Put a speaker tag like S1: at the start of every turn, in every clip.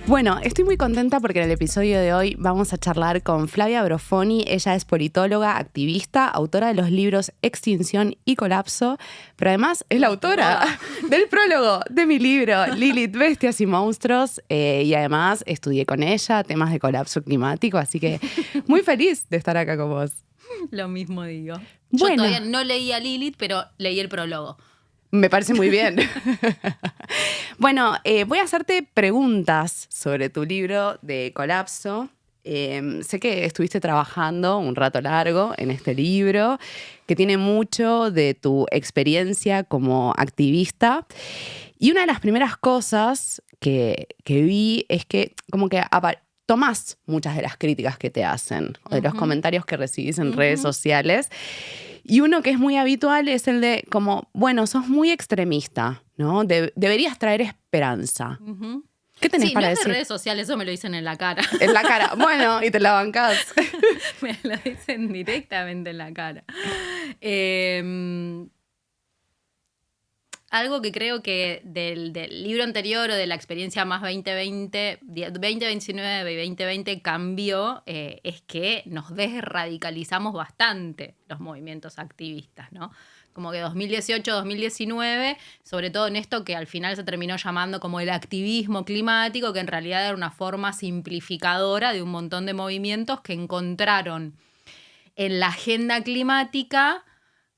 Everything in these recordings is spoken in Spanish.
S1: Bueno, estoy muy contenta porque en el episodio de hoy vamos a charlar con Flavia Brofoni. Ella es politóloga, activista, autora de los libros Extinción y Colapso, pero además es la autora del prólogo de mi libro Lilith, Bestias y Monstruos, y además estudié con ella temas de colapso climático, así que muy feliz de estar acá con vos.
S2: Lo mismo digo.
S1: Bueno.
S2: Yo todavía no leí a Lilith, pero leí el prólogo.
S1: Me parece muy bien. Bueno, voy a hacerte preguntas sobre tu libro de Colapso. Sé que estuviste trabajando un rato largo en este libro, que tiene mucho de tu experiencia como activista. Y una de las primeras cosas que vi es que como que tomás muchas de las críticas que te hacen, o de los comentarios que recibís en redes sociales. Y uno que es muy habitual es el de como, bueno, sos muy extremista, ¿no? Deberías traer esperanza. ¿Qué tenés para decir?
S2: Sí, no es de redes sociales, eso me lo dicen en la cara.
S1: En la cara. Bueno, y te la bancás.
S2: Me lo dicen directamente en la cara. Algo que creo que del libro anterior o de la experiencia más 2020, 2019 y 2020 cambió, es que nos desradicalizamos bastante los movimientos activistas, ¿no? Como que 2018, 2019, sobre todo en esto que al final se terminó llamando como el activismo climático, que en realidad era una forma simplificadora de un montón de movimientos que encontraron en la agenda climática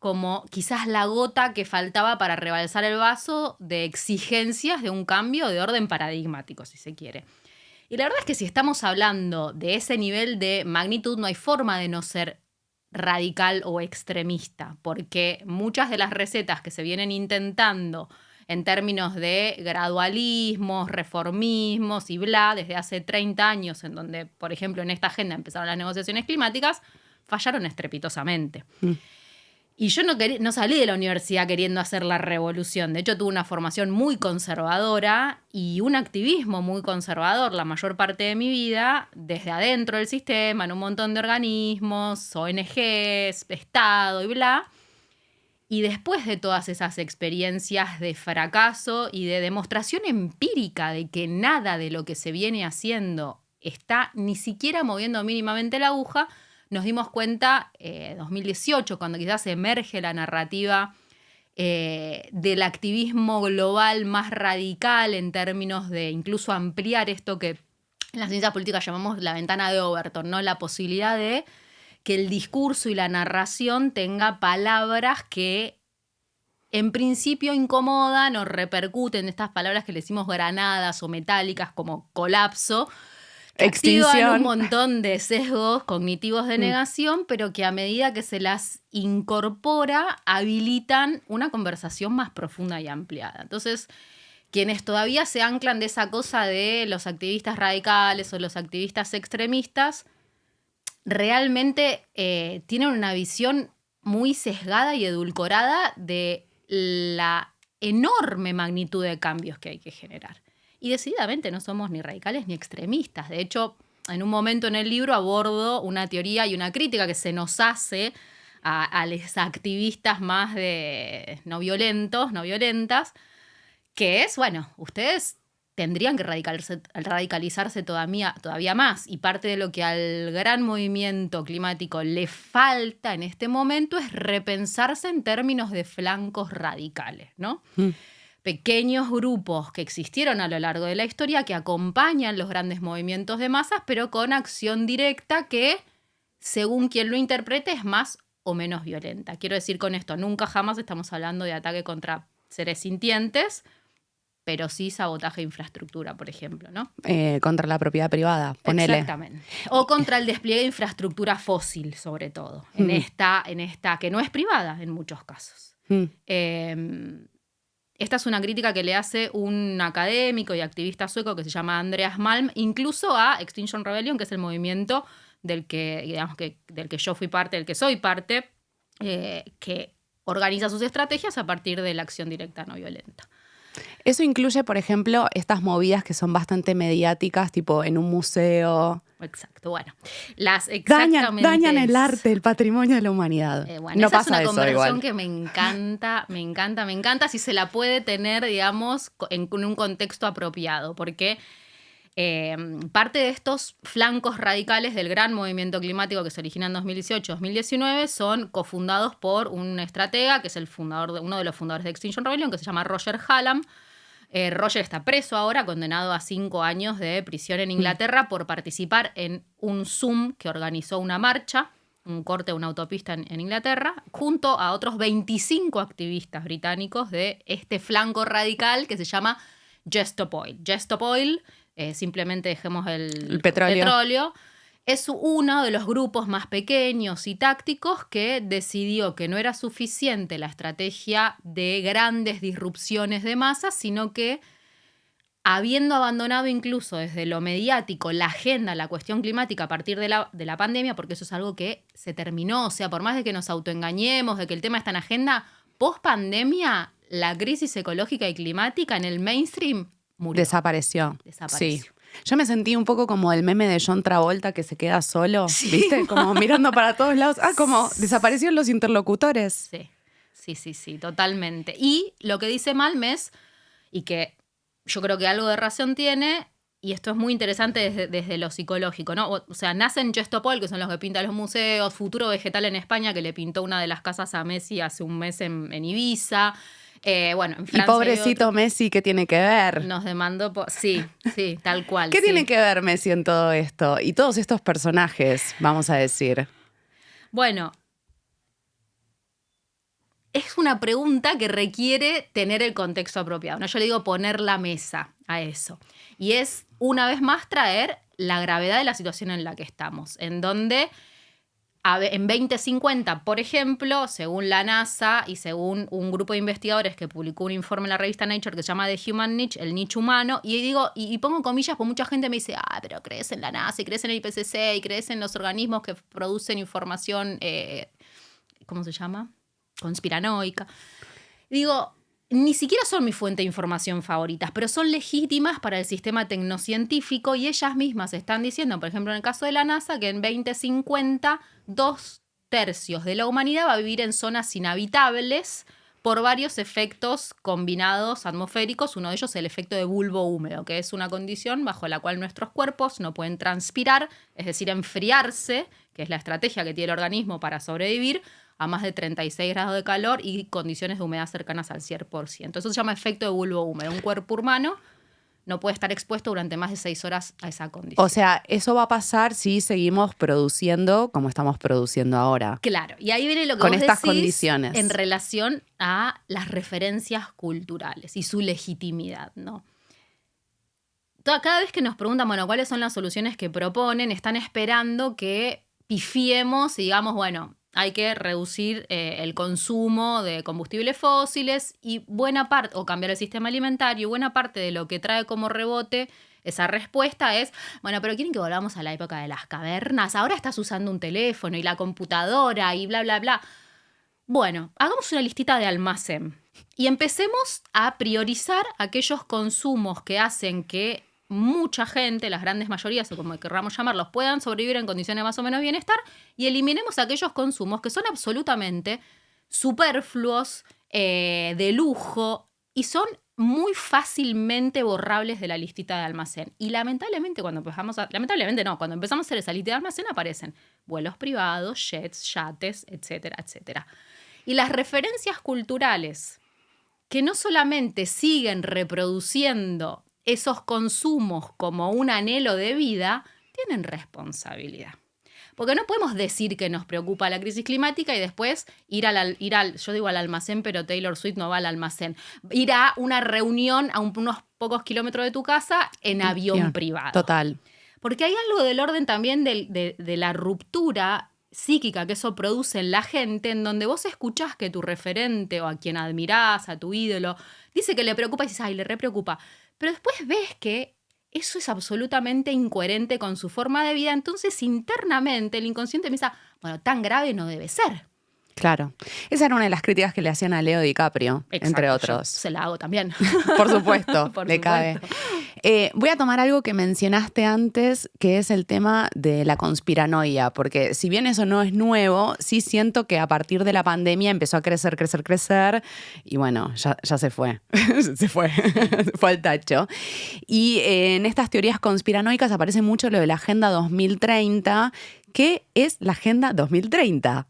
S2: como quizás la gota que faltaba para rebalsar el vaso de exigencias de un cambio de orden paradigmático, si se quiere. Y la verdad es que si estamos hablando de ese nivel de magnitud, no hay forma de no ser radical o extremista, porque muchas de las recetas que se vienen intentando en términos de gradualismos, reformismos y bla, desde hace 30 años, en donde, por ejemplo, en esta agenda empezaron las negociaciones climáticas, fallaron estrepitosamente. Y yo no salí de la universidad queriendo hacer la revolución. De hecho, tuve una formación muy conservadora y un activismo muy conservador la mayor parte de mi vida, desde adentro del sistema, en un montón de organismos, ONGs, Estado y bla. Y después de todas esas experiencias de fracaso y de demostración empírica de que nada de lo que se viene haciendo está ni siquiera moviendo mínimamente la aguja, nos dimos cuenta, 2018, cuando quizás emerge la narrativa del activismo global más radical en términos de incluso ampliar esto que en las ciencias políticas llamamos la ventana de Overton, ¿no? La posibilidad de que el discurso y la narración tenga palabras que en principio incomodan o repercuten, estas palabras que le decimos granadas o metálicas como colapso, que activan un montón de sesgos cognitivos de negación, pero que a medida que se las incorpora, habilitan una conversación más profunda y ampliada. Entonces, quienes todavía se anclan de esa cosa de los activistas radicales o los activistas extremistas, realmente tienen una visión muy sesgada y edulcorada de la enorme magnitud de cambios que hay que generar. Y decididamente no somos ni radicales ni extremistas. De hecho, en un momento en el libro abordo una teoría y una crítica que se nos hace a los activistas más no violentas, que es, bueno, ustedes tendrían que radicalizarse todavía más. Y parte de lo que al gran movimiento climático le falta en este momento es repensarse en términos de flancos radicales, ¿no? Pequeños grupos que existieron a lo largo de la historia que acompañan los grandes movimientos de masas, pero con acción directa que, según quien lo interprete, es más o menos violenta. Quiero decir con esto, nunca jamás estamos hablando de ataque contra seres sintientes, pero sí sabotaje de infraestructura, por ejemplo, ¿no?
S1: Contra la propiedad privada, ponele.
S2: Exactamente. O contra el despliegue de infraestructura fósil, sobre todo, en esta que no es privada en muchos casos. Esta es una crítica que le hace un académico y activista sueco que se llama Andreas Malm, incluso a Extinction Rebellion, que es el movimiento del que yo fui parte, del que soy parte, que organiza sus estrategias a partir de la acción directa no violenta.
S1: Eso incluye, por ejemplo, estas movidas que son bastante mediáticas, tipo en un museo.
S2: Exacto, bueno.
S1: Dañan el arte, el patrimonio de la humanidad.
S2: Bueno, no pasa eso igual. Esa es una conversación que me encanta si se la puede tener, digamos, en un contexto apropiado, porque Parte de estos flancos radicales del gran movimiento climático que se origina en 2018-2019 son cofundados por un estratega que es uno de los fundadores de Extinction Rebellion, que se llama Roger Hallam. Roger está preso ahora, condenado a 5 años de prisión en Inglaterra por participar en un Zoom que organizó una marcha, un corte de una autopista en Inglaterra, junto a otros 25 activistas británicos de este flanco radical que se llama Just Stop Oil. Just Stop Oil, simplemente dejemos el petróleo. Es uno de los grupos más pequeños y tácticos que decidió que no era suficiente la estrategia de grandes disrupciones de masas, sino que, habiendo abandonado incluso desde lo mediático la agenda, la cuestión climática a partir de la pandemia, porque eso es algo que se terminó, o sea, por más de que nos autoengañemos, de que el tema está en agenda, post pandemia, la crisis ecológica y climática en el mainstream murió.
S1: Desapareció. Sí. Yo me sentí un poco como el meme de John Travolta que se queda solo, ¿viste? Como mirando para todos lados. Como desaparecieron los interlocutores.
S2: Sí, totalmente. Y lo que dice Malmes, y que yo creo que algo de razón tiene, y esto es muy interesante desde lo psicológico, ¿no? O sea, nacen Just Stop Oil, que son los que pintan los museos, Futuro Vegetal en España, que le pintó una de las casas a Messi hace un mes en Ibiza. Bueno, en Francia.
S1: Y pobrecito Messi, ¿qué tiene que ver?
S2: Nos demandó. Sí, tal cual.
S1: ¿Qué tiene que ver Messi en todo esto? Y todos estos personajes, vamos a decir.
S2: Bueno, es una pregunta que requiere tener el contexto apropiado, ¿no? Yo le digo poner la mesa a eso. Y es, una vez más, traer la gravedad de la situación en la que estamos, en donde en 2050, por ejemplo, según la NASA y según un grupo de investigadores que publicó un informe en la revista Nature que se llama The Human Niche, el nicho humano, y digo, y pongo comillas porque mucha gente me dice, pero crees en la NASA y crees en el IPCC y crees en los organismos que producen información, ¿cómo se llama? Conspiranoica. Digo, ni siquiera son mi fuente de información favoritas, pero son legítimas para el sistema tecnocientífico y ellas mismas están diciendo, por ejemplo, en el caso de la NASA, que en 2050 2/3 de la humanidad va a vivir en zonas inhabitables por varios efectos combinados atmosféricos. Uno de ellos es el efecto de bulbo húmedo, que es una condición bajo la cual nuestros cuerpos no pueden transpirar, es decir, enfriarse, que es la estrategia que tiene el organismo para sobrevivir, a más de 36 grados de calor y condiciones de humedad cercanas al 100%. Eso se llama efecto de bulbo húmedo. Un cuerpo humano no puede estar expuesto durante más de 6 horas a esa condición.
S1: O sea, eso va a pasar si seguimos produciendo como estamos produciendo ahora.
S2: Claro, y ahí viene lo que
S1: con
S2: vos
S1: estas
S2: decís
S1: condiciones.
S2: En relación a las referencias culturales y su legitimidad, ¿no? Cada vez que nos preguntan, bueno, cuáles son las soluciones que proponen, están esperando que pifiemos y digamos, bueno, hay que reducir el consumo de combustibles fósiles y buena parte, o cambiar el sistema alimentario, buena parte de lo que trae como rebote esa respuesta es, bueno, pero quieren que volvamos a la época de las cavernas, ahora estás usando un teléfono y la computadora y bla, bla, bla. Bueno, hagamos una listita de almacén y empecemos a priorizar aquellos consumos que hacen que mucha gente, las grandes mayorías o como querramos llamarlos, puedan sobrevivir en condiciones más o menos de bienestar y eliminemos aquellos consumos que son absolutamente superfluos, de lujo y son muy fácilmente borrables de la listita de almacén. Y lamentablemente cuando empezamos cuando empezamos a hacer esa lista de almacén aparecen vuelos privados, jets, yates, etcétera, etcétera. Y las referencias culturales que no solamente siguen reproduciendo esos consumos como un anhelo de vida, tienen responsabilidad. Porque no podemos decir que nos preocupa la crisis climática y después yo digo al almacén, pero Taylor Swift no va al almacén, ir a una reunión a unos pocos kilómetros de tu casa en avión privado.
S1: Total.
S2: Porque hay algo del orden también de la ruptura psíquica que eso produce en la gente, en donde vos escuchás que tu referente o a quien admirás, a tu ídolo, dice que le preocupa y dices, ay, le re preocupa. Pero después ves que eso es absolutamente incoherente con su forma de vida, entonces internamente el inconsciente piensa, bueno, tan grave no debe ser.
S1: Claro. Esa era una de las críticas que le hacían a Leo DiCaprio,
S2: Exacto,
S1: entre
S2: yo
S1: otros.
S2: se la hago también.
S1: Por supuesto,
S2: Por
S1: le
S2: supuesto.
S1: cabe. Voy a tomar algo que mencionaste antes, que es el tema de la conspiranoia, porque si bien eso no es nuevo, sí siento que a partir de la pandemia empezó a crecer, y bueno, ya se fue, se fue al tacho. Y en estas teorías conspiranoicas aparece mucho lo de la Agenda 2030. ¿Qué es la Agenda 2030?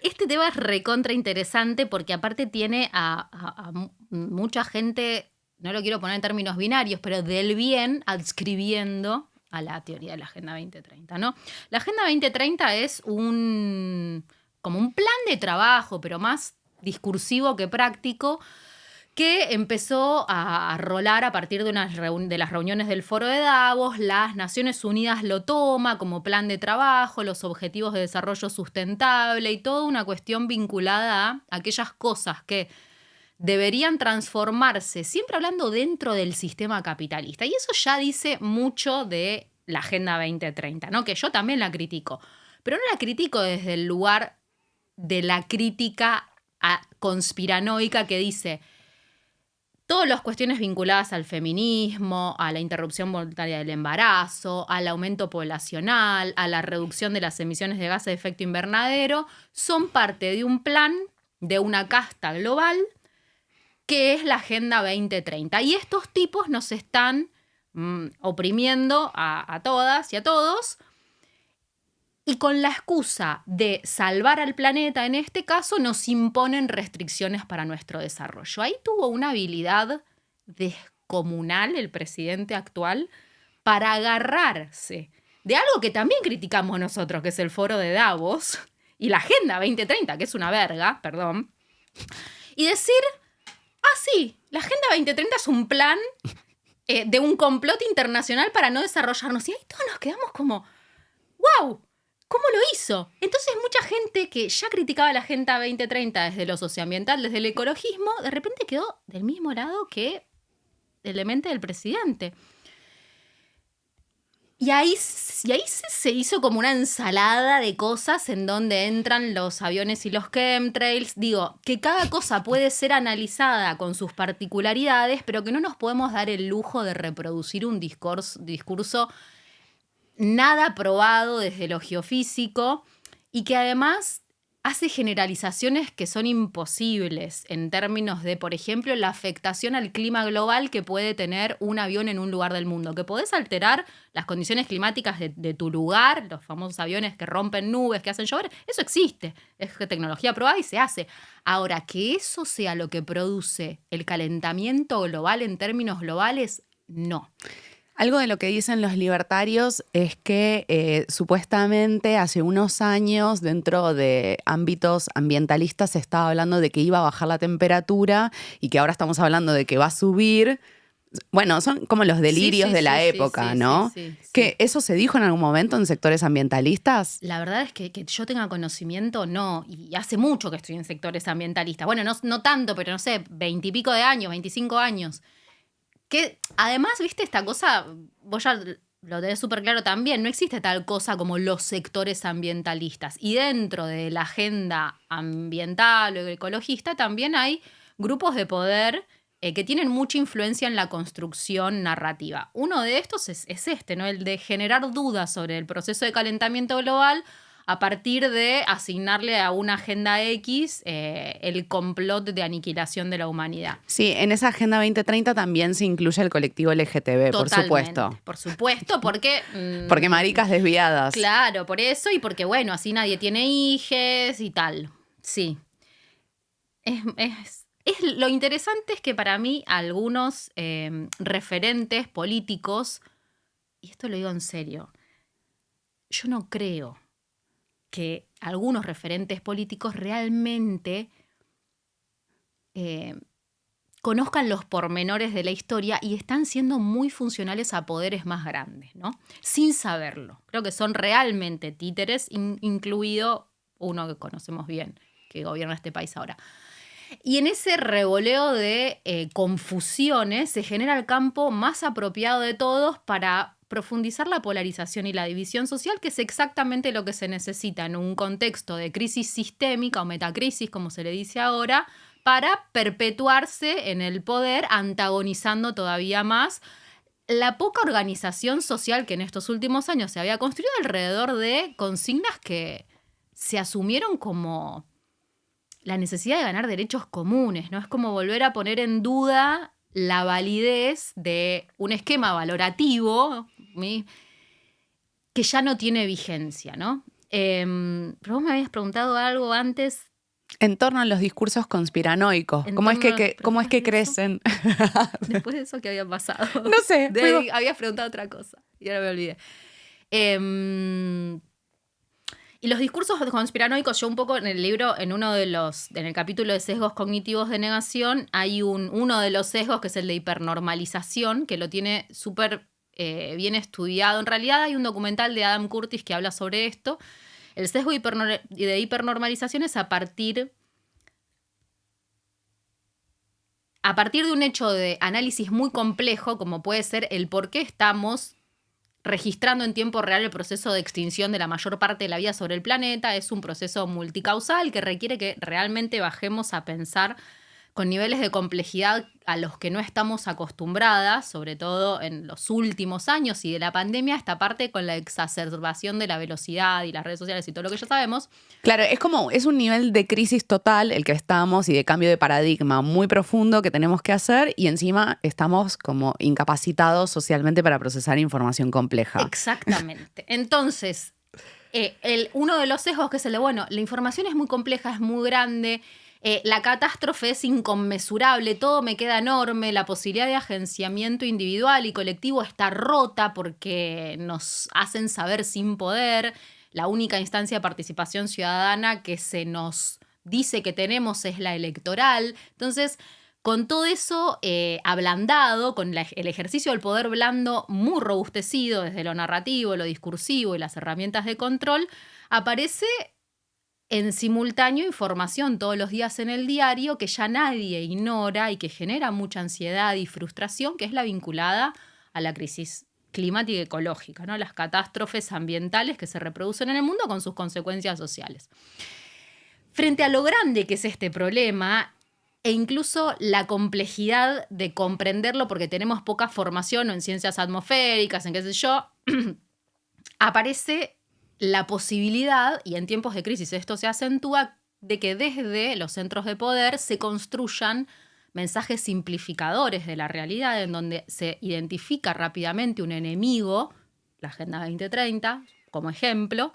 S2: Este tema es recontra interesante porque aparte tiene a mucha gente, no lo quiero poner en términos binarios, pero del bien adscribiendo a la teoría de la Agenda 2030, ¿no? La Agenda 2030 es como un plan de trabajo, pero más discursivo que práctico, que empezó a rolar a partir de las reuniones del Foro de Davos. Las Naciones Unidas lo toma como plan de trabajo, los objetivos de desarrollo sustentable y toda una cuestión vinculada a aquellas cosas que deberían transformarse, siempre hablando dentro del sistema capitalista. Y eso ya dice mucho de la Agenda 2030, ¿no? Que yo también la critico, pero no la critico desde el lugar de la crítica conspiranoica que dice todas las cuestiones vinculadas al feminismo, a la interrupción voluntaria del embarazo, al aumento poblacional, a la reducción de las emisiones de gases de efecto invernadero, son parte de un plan de una casta global que es la Agenda 2030. Y estos tipos nos están oprimiendo a todas y a todos, y con la excusa de salvar al planeta, en este caso, nos imponen restricciones para nuestro desarrollo. Ahí tuvo una habilidad descomunal el presidente actual para agarrarse de algo que también criticamos nosotros, que es el Foro de Davos, y la Agenda 2030, que es una verga, perdón, y decir, sí, la Agenda 2030 es un plan de un complot internacional para no desarrollarnos. Y ahí todos nos quedamos como, ¡wow! ¿Cómo lo hizo? Entonces mucha gente que ya criticaba la Agenda 2030 desde lo socioambiental, desde el ecologismo, de repente quedó del mismo lado que el mente del presidente. Y ahí se hizo como una ensalada de cosas en donde entran los aviones y los chemtrails. Digo, que cada cosa puede ser analizada con sus particularidades, pero que no nos podemos dar el lujo de reproducir un discurso nada probado desde lo geofísico y que además hace generalizaciones que son imposibles en términos de, por ejemplo, la afectación al clima global que puede tener un avión en un lugar del mundo, que podés alterar las condiciones climáticas de tu lugar, los famosos aviones que rompen nubes, que hacen llover, eso existe, es tecnología probada y se hace. Ahora, que eso sea lo que produce el calentamiento global en términos globales, no.
S1: Algo de lo que dicen los libertarios es que supuestamente hace unos años dentro de ámbitos ambientalistas se estaba hablando de que iba a bajar la temperatura y que ahora estamos hablando de que va a subir. Bueno, son como los delirios de la época, ¿no?
S2: Sí.
S1: ¿Que eso se dijo en algún momento en sectores ambientalistas?
S2: La verdad es que yo tenga conocimiento, no. Y hace mucho que estoy en sectores ambientalistas. Bueno, no tanto, pero no sé, 20 y pico de años, 25 años. Que además, viste, esta cosa, vos ya lo tenés súper claro también, no existe tal cosa como los sectores ambientalistas. Y dentro de la agenda ambiental o ecologista también hay grupos de poder que tienen mucha influencia en la construcción narrativa. Uno de estos es este, ¿no? El de generar dudas sobre el proceso de calentamiento global a partir de asignarle a una agenda X el complot de aniquilación de la humanidad.
S1: Sí, en esa Agenda 2030 también se incluye el colectivo LGTB,
S2: Totalmente,
S1: por supuesto.
S2: Por supuesto, porque...
S1: Porque maricas desviadas.
S2: Claro, por eso y porque, bueno, así nadie tiene hijes y tal. Sí. Lo interesante es que para mí algunos referentes políticos, y esto lo digo en serio, yo no creo que algunos referentes políticos realmente conozcan los pormenores de la historia y están siendo muy funcionales a poderes más grandes, ¿no? Sin saberlo. Creo que son realmente títeres, incluido uno que conocemos bien, que gobierna este país ahora. Y en ese revoleo de confusiones se genera el campo más apropiado de todos para profundizar la polarización y la división social, que es exactamente lo que se necesita en un contexto de crisis sistémica o metacrisis, como se le dice ahora, para perpetuarse en el poder, antagonizando todavía más la poca organización social que en estos últimos años se había construido alrededor de consignas que se asumieron como la necesidad de ganar derechos comunes, ¿no? Es como volver a poner en duda la validez de un esquema valorativo que ya no tiene vigencia, ¿no? Pero vos me habías preguntado algo antes.
S1: En torno a los discursos conspiranoicos. ¿Cómo es que crecen?
S2: Después de eso, ¿qué había pasado?
S1: No sé.
S2: Habías preguntado otra cosa y ahora me olvidé. Y los discursos conspiranoicos, yo un poco en el libro, en el capítulo de sesgos cognitivos de negación, hay uno de los sesgos que es el de hipernormalización, que lo tiene súper bien estudiado. En realidad hay un documental de Adam Curtis que habla sobre esto. El sesgo de hipernormalización es a partir de un hecho de análisis muy complejo, como puede ser el por qué estamos registrando en tiempo real el proceso de extinción de la mayor parte de la vida sobre el planeta. Es un proceso multicausal que requiere que realmente bajemos a pensar con niveles de complejidad a los que no estamos acostumbradas, sobre todo en los últimos años y de la pandemia, esta parte con la exacerbación de la velocidad y las redes sociales y todo lo que ya sabemos.
S1: Claro, es un nivel de crisis total el que estamos y de cambio de paradigma muy profundo que tenemos que hacer, y encima estamos como incapacitados socialmente para procesar información compleja.
S2: Exactamente. Entonces, uno de los sesgos que es el de, bueno, la información es muy compleja, es muy grande, la catástrofe es inconmensurable, todo me queda enorme, la posibilidad de agenciamiento individual y colectivo está rota porque nos hacen saber sin poder. La única instancia de participación ciudadana que se nos dice que tenemos es la electoral. Entonces, con todo eso ablandado, con el ejercicio del poder blando muy robustecido desde lo narrativo, lo discursivo y las herramientas de control, aparece en simultáneo información todos los días en el diario que ya nadie ignora y que genera mucha ansiedad y frustración, que es la vinculada a la crisis climática y ecológica, ¿no? Las catástrofes ambientales que se reproducen en el mundo con sus consecuencias sociales. Frente a lo grande que es este problema e incluso la complejidad de comprenderlo porque tenemos poca formación o en ciencias atmosféricas, en qué sé yo, aparece la posibilidad, y en tiempos de crisis esto se acentúa, de que desde los centros de poder se construyan mensajes simplificadores de la realidad en donde se identifica rápidamente un enemigo, la Agenda 2030 como ejemplo.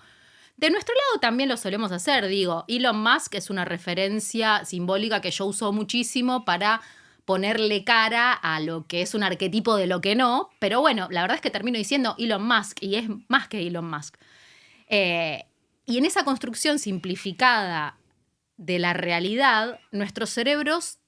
S2: De nuestro lado también lo solemos hacer, digo, Elon Musk es una referencia simbólica que yo uso muchísimo para ponerle cara a lo que es un arquetipo de lo que no, pero bueno, la verdad es que termino diciendo Elon Musk y es más que Elon Musk. Y en esa construcción simplificada de la realidad, nuestros cerebros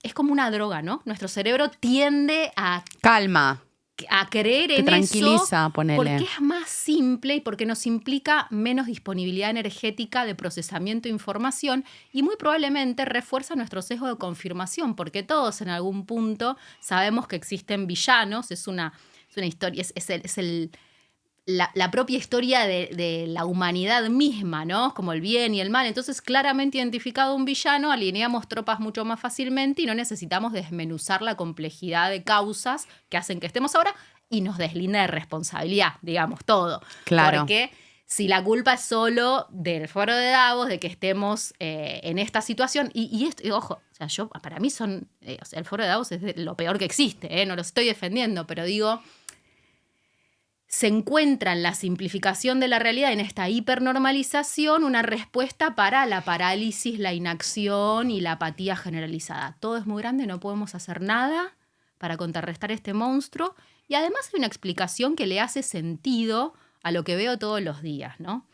S2: es como una droga, ¿no? Nuestro cerebro tiende a...
S1: Calma.
S2: A creer en
S1: tranquiliza,
S2: eso
S1: ponele.
S2: porque es más simple y porque nos implica menos disponibilidad energética de procesamiento de información y muy probablemente refuerza nuestro sesgo de confirmación, porque todos en algún punto sabemos que existen villanos, es una historia, la propia historia de la humanidad misma, ¿no? Como el bien y el mal. Entonces, claramente identificado un villano, alineamos tropas mucho más fácilmente y no necesitamos desmenuzar la complejidad de causas que hacen que estemos ahora y nos deslinda de responsabilidad, digamos, todo.
S1: Claro.
S2: Porque si la culpa es solo del foro de Davos, de que estemos en esta situación, y esto, ojo, o sea, para mí el foro de Davos es lo peor que existe, no lo estoy defendiendo, pero digo... Se encuentra en la simplificación de la realidad, en esta hipernormalización, una respuesta para la parálisis, la inacción y la apatía generalizada. Todo es muy grande, no podemos hacer nada para contrarrestar este monstruo. Y además hay una explicación que le hace sentido a lo que veo todos los días, ¿no?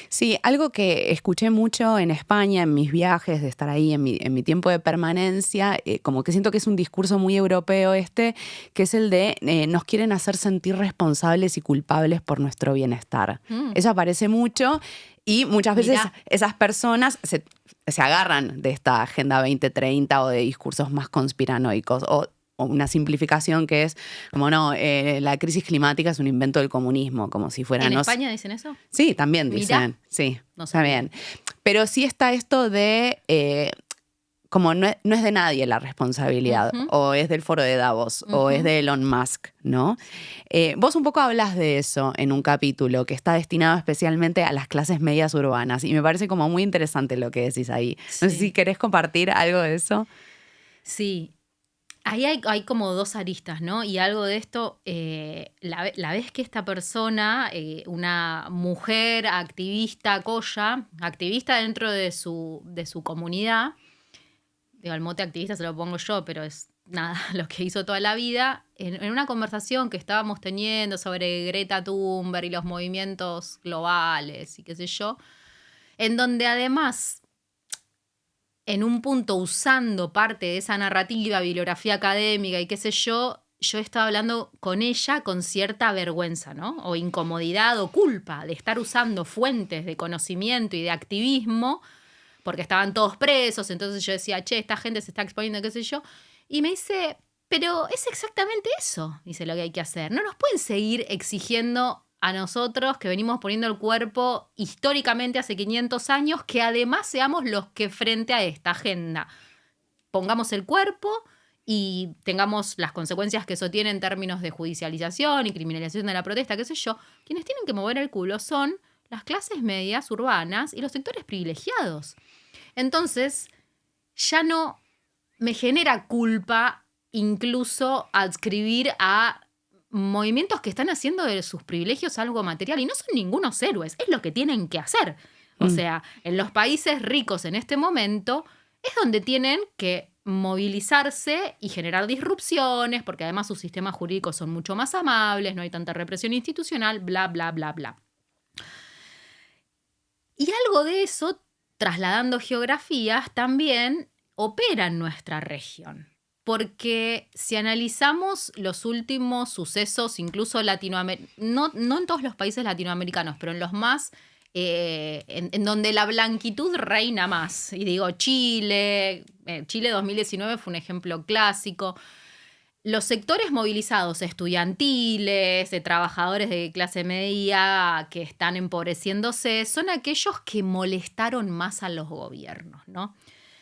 S1: Sí, algo que escuché mucho en España, en mis viajes, de estar ahí en mi tiempo de permanencia, como que siento que es un discurso muy europeo que es el de nos quieren hacer sentir responsables y culpables por nuestro bienestar. Eso aparece mucho y muchas veces esas personas se agarran de esta Agenda 2030 o de discursos más conspiranoicos o una simplificación que es como no, la crisis climática es un invento del comunismo, como si fuera...
S2: ¿En
S1: no,
S2: España dicen eso?
S1: Sí, también
S2: Mirá.
S1: dicen, sí,
S2: No
S1: está
S2: sabía.
S1: bien. Pero sí está esto de, como no es de nadie la responsabilidad,
S2: Ujú.
S1: o es del foro de Davos, o es
S2: Ujú.
S1: de Elon Musk, ¿no? Vos un poco hablas de eso en un capítulo que está destinado especialmente a las clases medias urbanas, y me parece como muy interesante lo que decís ahí. No sé
S2: Sí.
S1: si querés compartir algo de eso.
S2: Sí. Ahí hay como dos aristas, ¿no? Y algo de esto, la vez que esta persona, una mujer activista, Coya, activista dentro de su comunidad, digo, el mote activista se lo pongo yo, pero es nada, lo que hizo toda la vida, en una conversación que estábamos teniendo sobre Greta Thunberg y los movimientos globales y qué sé yo, en donde además, en un punto usando parte de esa narrativa, bibliografía académica y qué sé yo estaba hablando con ella con cierta vergüenza, ¿no? O incomodidad o culpa de estar usando fuentes de conocimiento y de activismo, porque estaban todos presos, entonces yo decía, che, esta gente se está exponiendo, qué sé yo, y me dice, pero es exactamente eso, dice, lo que hay que hacer. No nos pueden seguir exigiendo a nosotros que venimos poniendo el cuerpo históricamente hace 500 años, que además seamos los que frente a esta agenda pongamos el cuerpo y tengamos las consecuencias que eso tiene en términos de judicialización y criminalización de la protesta, qué sé yo. Quienes tienen que mover el culo son las clases medias urbanas y los sectores privilegiados. Entonces, ya no me genera culpa incluso adscribir a movimientos que están haciendo de sus privilegios algo material y no son ningunos héroes, es lo que tienen que hacer. O sea, en los países ricos en este momento es donde tienen que movilizarse y generar disrupciones, porque además sus sistemas jurídicos son mucho más amables, no hay tanta represión institucional, bla, bla, bla, bla. Y algo de eso, trasladando geografías, también opera en nuestra región. Porque si analizamos los últimos sucesos, incluso latinoamericanos, no en todos los países latinoamericanos, pero en los más, en donde la blanquitud reina más. Y digo, Chile 2019 fue un ejemplo clásico. Los sectores movilizados estudiantiles, de trabajadores de clase media que están empobreciéndose, son aquellos que molestaron más a los gobiernos, ¿no?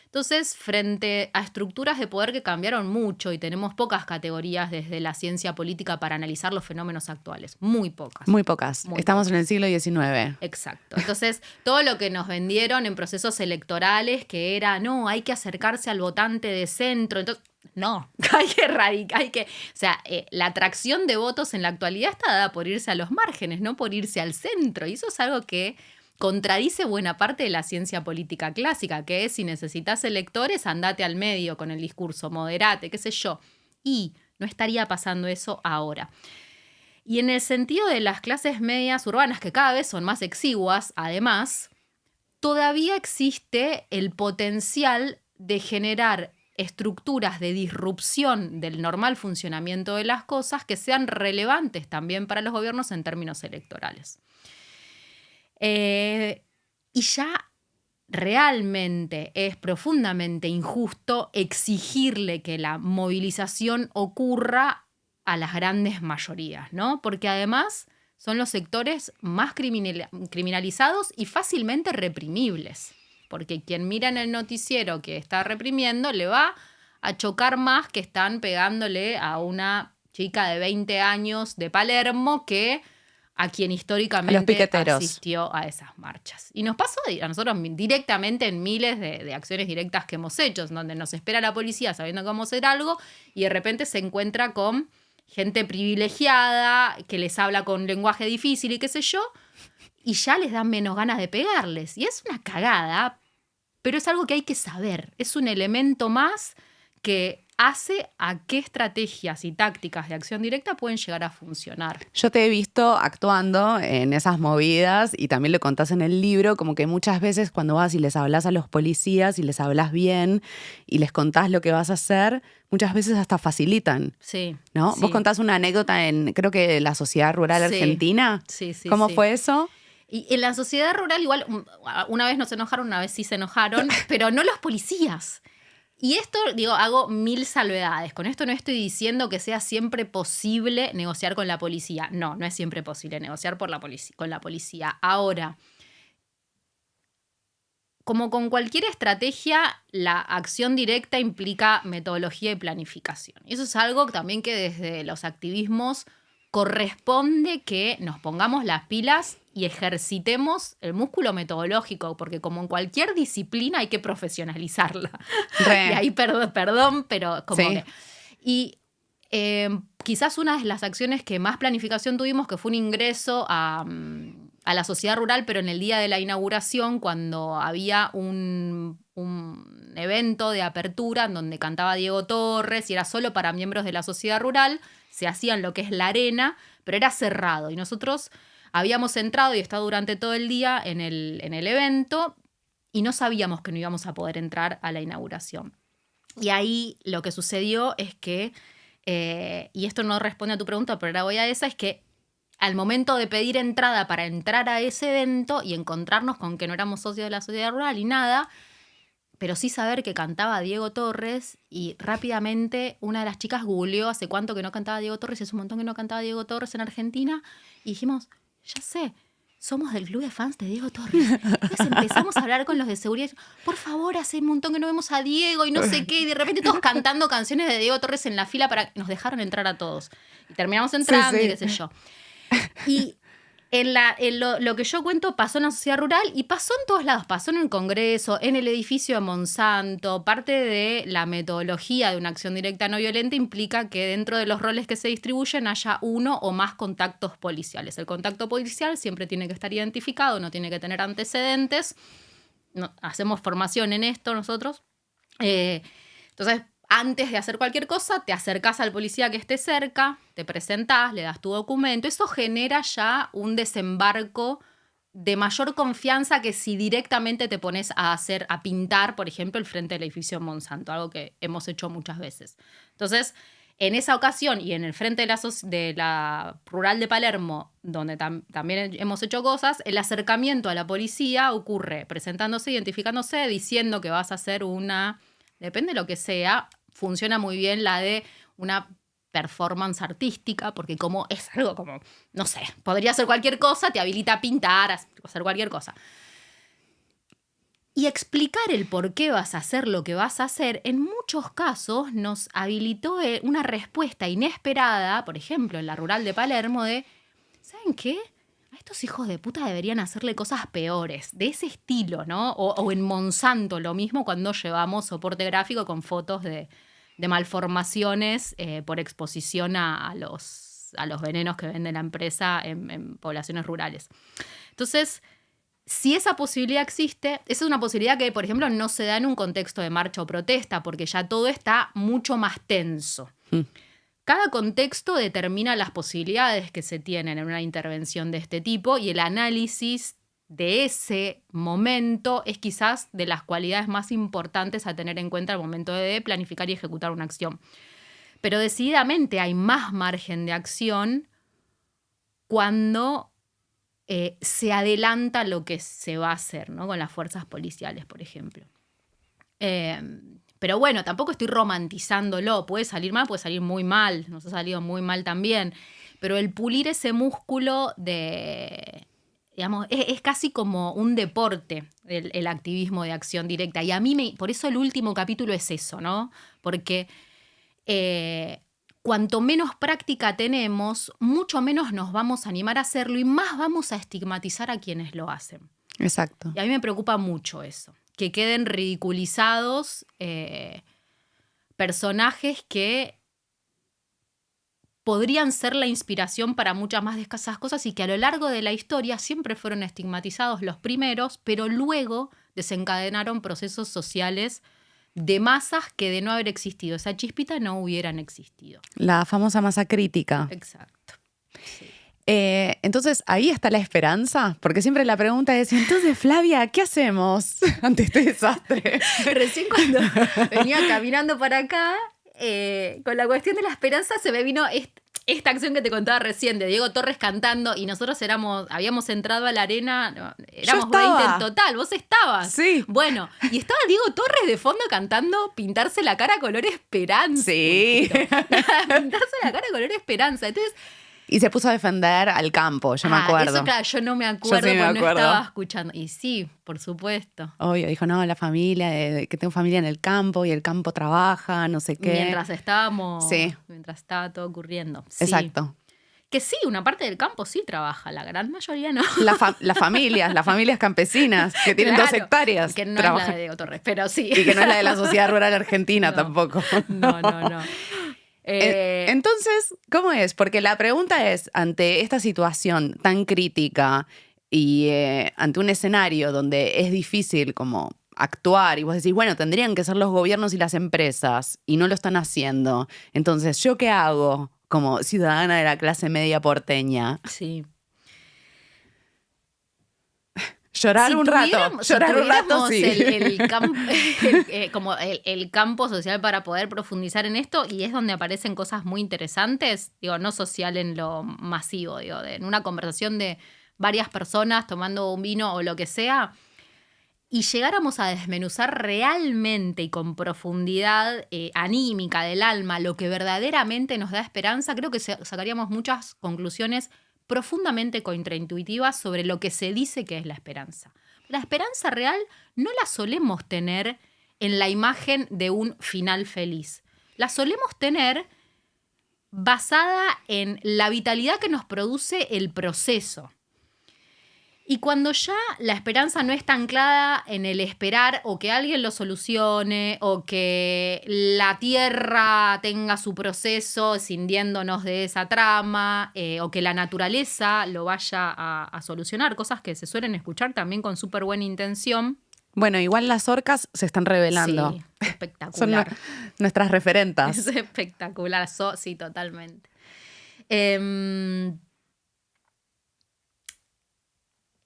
S2: Entonces, frente a estructuras de poder que cambiaron mucho y tenemos pocas categorías desde la ciencia política para analizar los fenómenos actuales, muy pocas.
S1: Muy pocas. Estamos en el siglo XIX.
S2: Exacto. Entonces, todo lo que nos vendieron en procesos electorales, que era, no, hay que acercarse al votante de centro, entonces, no, hay que erradicar, o sea, la atracción de votos en la actualidad está dada por irse a los márgenes, no por irse al centro, y eso es algo que contradice buena parte de la ciencia política clásica, que es si necesitas electores, andate al medio con el discurso, moderate, qué sé yo. Y no estaría pasando eso ahora. Y en el sentido de las clases medias urbanas, que cada vez son más exiguas, además, todavía existe el potencial de generar estructuras de disrupción del normal funcionamiento de las cosas que sean relevantes también para los gobiernos en términos electorales. Y ya realmente es profundamente injusto exigirle que la movilización ocurra a las grandes mayorías, ¿no? Porque además son los sectores más criminalizados y fácilmente reprimibles. Porque quien mira en el noticiero que está reprimiendo le va a chocar más que están pegándole a una chica de 20 años de Palermo que a quien históricamente asistió a esas marchas. Y nos pasó a nosotros directamente en miles de acciones directas que hemos hecho, donde nos espera la policía sabiendo que vamos a hacer algo y de repente se encuentra con gente privilegiada que les habla con lenguaje difícil y qué sé yo, y ya les dan menos ganas de pegarles. Y es una cagada, pero es algo que hay que saber. Es un elemento más que hace a qué estrategias y tácticas de acción directa pueden llegar a funcionar.
S1: Yo te he visto actuando en esas movidas y también lo contás en el libro, como que muchas veces cuando vas y les hablas a los policías y les hablas bien y les contás lo que vas a hacer, muchas veces hasta facilitan.
S2: Sí.
S1: ¿No?
S2: Sí.
S1: Vos contás una anécdota en, creo que la Sociedad Rural Argentina.
S2: Sí.
S1: ¿Cómo fue eso?
S2: Y en la sociedad rural igual, una vez no se enojaron, una vez sí se enojaron, pero no los policías. Y esto, digo, hago 1000 salvedades. Con esto no estoy diciendo que sea siempre posible negociar con la policía. No, no es siempre posible negociar con la policía. Ahora, como con cualquier estrategia, la acción directa implica metodología y planificación. Y eso es algo también que desde los activismos corresponde que nos pongamos las pilas y ejercitemos el músculo metodológico, porque como en cualquier disciplina hay que profesionalizarla.
S1: Re.
S2: Y ahí, perdón, pero como
S1: Sí.
S2: que... Y quizás una de las acciones que más planificación tuvimos, que fue un ingreso a la sociedad rural, pero en el día de la inauguración, cuando había un evento de apertura en donde cantaba Diego Torres y era solo para miembros de la sociedad rural, se hacía en lo que es la arena, pero era cerrado. Y nosotros habíamos entrado y estado durante todo el día en el evento y no sabíamos que no íbamos a poder entrar a la inauguración. Y ahí lo que sucedió es que, y esto no responde a tu pregunta, pero ahora voy a esa, es que al momento de pedir entrada para entrar a ese evento y encontrarnos con que no éramos socios de la sociedad rural y nada, pero sí saber que cantaba Diego Torres, y rápidamente una de las chicas googleó hace cuánto que no cantaba Diego Torres, y hace un montón que no cantaba Diego Torres en Argentina, y dijimos, ya sé, somos del club de fans de Diego Torres. Entonces empezamos a hablar con los de seguridad, por favor, hace un montón que no vemos a Diego y no sé qué, y de repente todos cantando canciones de Diego Torres en la fila para nos dejaron entrar a todos. Y terminamos entrando
S1: Sí.
S2: y qué sé yo. Y lo que yo cuento pasó en la sociedad rural y pasó en todos lados. Pasó en el Congreso, en el edificio de Monsanto. Parte de la metodología de una acción directa no violenta implica que dentro de los roles que se distribuyen haya uno o más contactos policiales. El contacto policial siempre tiene que estar identificado, no tiene que tener antecedentes. Hacemos formación en esto nosotros. Entonces, antes de hacer cualquier cosa, te acercás al policía que esté cerca, te presentás, le das tu documento. Eso genera ya un desembarco de mayor confianza que si directamente te pones a pintar, por ejemplo, el frente del edificio Monsanto, algo que hemos hecho muchas veces. Entonces, en esa ocasión y en el frente de la Rural de Palermo, donde también hemos hecho cosas, el acercamiento a la policía ocurre presentándose, identificándose, diciendo que vas a hacer depende de lo que sea, funciona muy bien la de una performance artística, porque como es algo como, no sé, podría ser cualquier cosa, te habilita a pintar, a hacer cualquier cosa. Y explicar el por qué vas a hacer lo que vas a hacer, en muchos casos nos habilitó una respuesta inesperada, por ejemplo, en la Rural de Palermo, de, ¿saben qué? A estos hijos de puta deberían hacerle cosas peores, de ese estilo, ¿no? O en Monsanto lo mismo, cuando llevamos soporte gráfico con fotos de malformaciones por exposición a los venenos que vende la empresa en poblaciones rurales. Entonces, si esa posibilidad existe, esa es una posibilidad que, por ejemplo, no se da en un contexto de marcha o protesta, porque ya todo está mucho más tenso. Cada contexto determina las posibilidades que se tienen en una intervención de este tipo, y el análisis de ese momento es quizás de las cualidades más importantes a tener en cuenta al momento de planificar y ejecutar una acción. Pero decididamente hay más margen de acción cuando se adelanta lo que se va a hacer, ¿no? Con las fuerzas policiales, por ejemplo. Pero bueno, tampoco estoy romantizándolo. Puede salir mal, puede salir muy mal. Nos ha salido muy mal también. Pero el pulir ese músculo digamos, es casi como un deporte el activismo de acción directa. Y a mí, por eso el último capítulo es eso, ¿no? Porque cuanto menos práctica tenemos, mucho menos nos vamos a animar a hacerlo y más vamos a estigmatizar a quienes lo hacen.
S1: Exacto.
S2: Y a mí me preocupa mucho eso. Que queden ridiculizados personajes que podrían ser la inspiración para muchas más de esas cosas y que a lo largo de la historia siempre fueron estigmatizados los primeros, pero luego desencadenaron procesos sociales de masas que de no haber existido esa chispita no hubieran existido.
S1: La famosa masa crítica.
S2: Exacto. Sí.
S1: Entonces, ahí está la esperanza, porque siempre la pregunta es, entonces, Flavia, ¿qué hacemos ante este desastre?
S2: Recién cuando venía caminando para acá, con la cuestión de la esperanza se me vino esta acción que te contaba recién de Diego Torres cantando y nosotros habíamos entrado a la arena, no, éramos 20 en total, vos estabas.
S1: Sí.
S2: Bueno, y estaba Diego Torres de fondo cantando Pintarse la cara color esperanza.
S1: Sí.
S2: Pintarse la cara color esperanza. Entonces,
S1: y se puso a defender al campo, yo me acuerdo.
S2: Eso, claro, yo no me acuerdo
S1: sí
S2: porque no estaba escuchando. Y sí, por supuesto.
S1: Obvio, dijo, no, la familia, que tengo familia en el campo y el campo trabaja, no sé qué.
S2: Mientras estaba todo ocurriendo. Sí.
S1: Exacto.
S2: Que sí, una parte del campo sí trabaja, la gran mayoría no.
S1: Las familias campesinas que tienen 2 hectáreas.
S2: Que no es la de Diego Torres, pero sí.
S1: Y que no es la de la Sociedad Rural Argentina tampoco.
S2: No.
S1: Entonces, ¿cómo es? Porque la pregunta es, ante esta situación tan crítica y ante un escenario donde es difícil como actuar y vos decís, bueno, tendrían que ser los gobiernos y las empresas y no lo están haciendo. Entonces, ¿yo qué hago como ciudadana de la clase media porteña?
S2: Sí.
S1: Llorar un rato, sí.
S2: El campo social para poder profundizar en esto, y es donde aparecen cosas muy interesantes, digo, no social en lo masivo, digo, en una conversación de varias personas tomando un vino o lo que sea, y llegáramos a desmenuzar realmente y con profundidad anímica del alma lo que verdaderamente nos da esperanza, creo que sacaríamos muchas conclusiones profundamente contraintuitivas sobre lo que se dice que es la esperanza. La esperanza real no la solemos tener en la imagen de un final feliz. La solemos tener basada en la vitalidad que nos produce el proceso. Y cuando ya la esperanza no está anclada en el esperar o que alguien lo solucione o que la tierra tenga su proceso escindiéndonos de esa trama o que la naturaleza lo vaya a solucionar, cosas que se suelen escuchar también con súper buena intención.
S1: Bueno, igual las orcas se están revelando.
S2: Sí, espectacular.
S1: Son nuestras referentas.
S2: Es espectacular, sí, totalmente.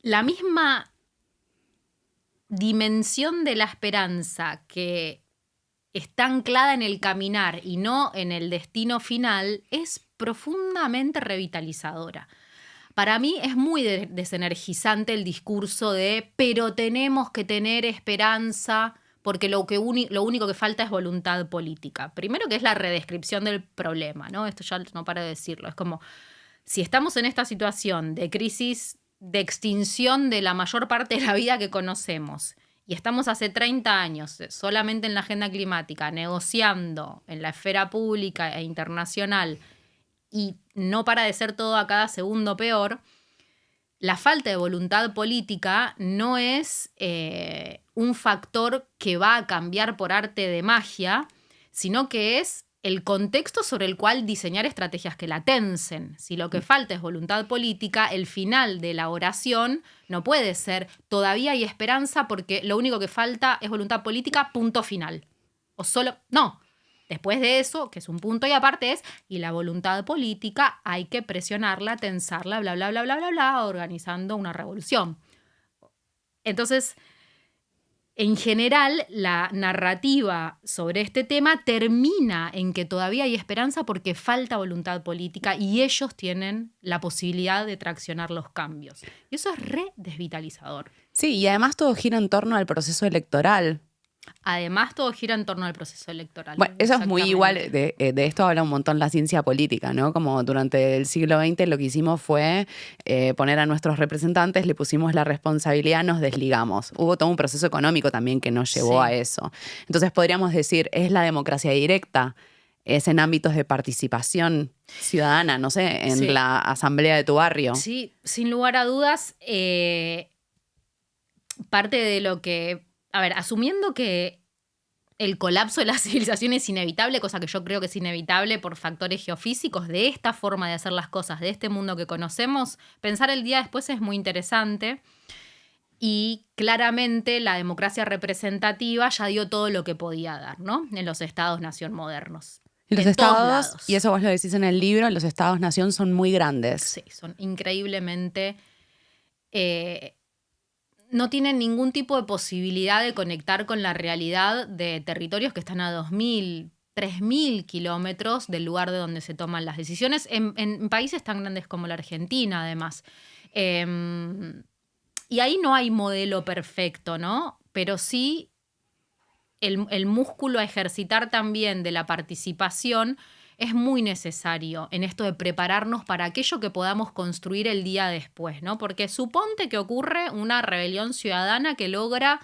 S2: La misma dimensión de la esperanza que está anclada en el caminar y no en el destino final es profundamente revitalizadora. Para mí es muy desenergizante el discurso de pero tenemos que tener esperanza porque lo único que falta es voluntad política. Primero que es la redescripción del problema, ¿no? Esto ya no paro de decirlo. Es como, si estamos en esta situación de crisis de extinción de la mayor parte de la vida que conocemos y estamos hace 30 años solamente en la agenda climática negociando en la esfera pública e internacional y no para de ser todo a cada segundo peor, la falta de voluntad política no es un factor que va a cambiar por arte de magia, sino que es el contexto sobre el cual diseñar estrategias que la tensen. Si lo que falta es voluntad política, el final de la oración no puede ser todavía hay esperanza porque lo único que falta es voluntad política, punto final. O solo, no. Después de eso, que es un punto y aparte es, y la voluntad política hay que presionarla, tensarla, bla, bla, bla, bla, bla, bla, organizando una revolución. Entonces, en general, la narrativa sobre este tema termina en que todavía hay esperanza porque falta voluntad política y ellos tienen la posibilidad de traccionar los cambios. Y eso es re desvitalizador.
S1: Sí, y además todo gira en torno al proceso electoral.
S2: Además, todo gira en torno al proceso electoral.
S1: Bueno, eso es muy igual, de esto habla un montón la ciencia política, ¿no? Como durante el siglo XX lo que hicimos fue poner a nuestros representantes, le pusimos la responsabilidad, nos desligamos. Hubo todo un proceso económico también que nos llevó a eso. Entonces podríamos decir, es la democracia directa, es en ámbitos de participación ciudadana, no sé, en la asamblea de tu barrio.
S2: Sí, sin lugar a dudas, parte de lo que... A ver, asumiendo que el colapso de la civilización es inevitable, cosa que yo creo que es inevitable por factores geofísicos, de esta forma de hacer las cosas, de este mundo que conocemos, pensar el día después es muy interesante. Y claramente la democracia representativa ya dio todo lo que podía dar, ¿no? En los estados-nación modernos.
S1: Y los estados, y eso vos lo decís en el libro, los estados-nación son muy grandes.
S2: Sí, son increíblemente... no tienen ningún tipo de posibilidad de conectar con la realidad de territorios que están a 2.000, 3.000 kilómetros del lugar de donde se toman las decisiones, en países tan grandes como la Argentina, además. Y ahí no hay modelo perfecto, ¿no? Pero sí el músculo a ejercitar también de la participación es muy necesario en esto de prepararnos para aquello que podamos construir el día después, ¿no? Porque suponte que ocurre una rebelión ciudadana que logra,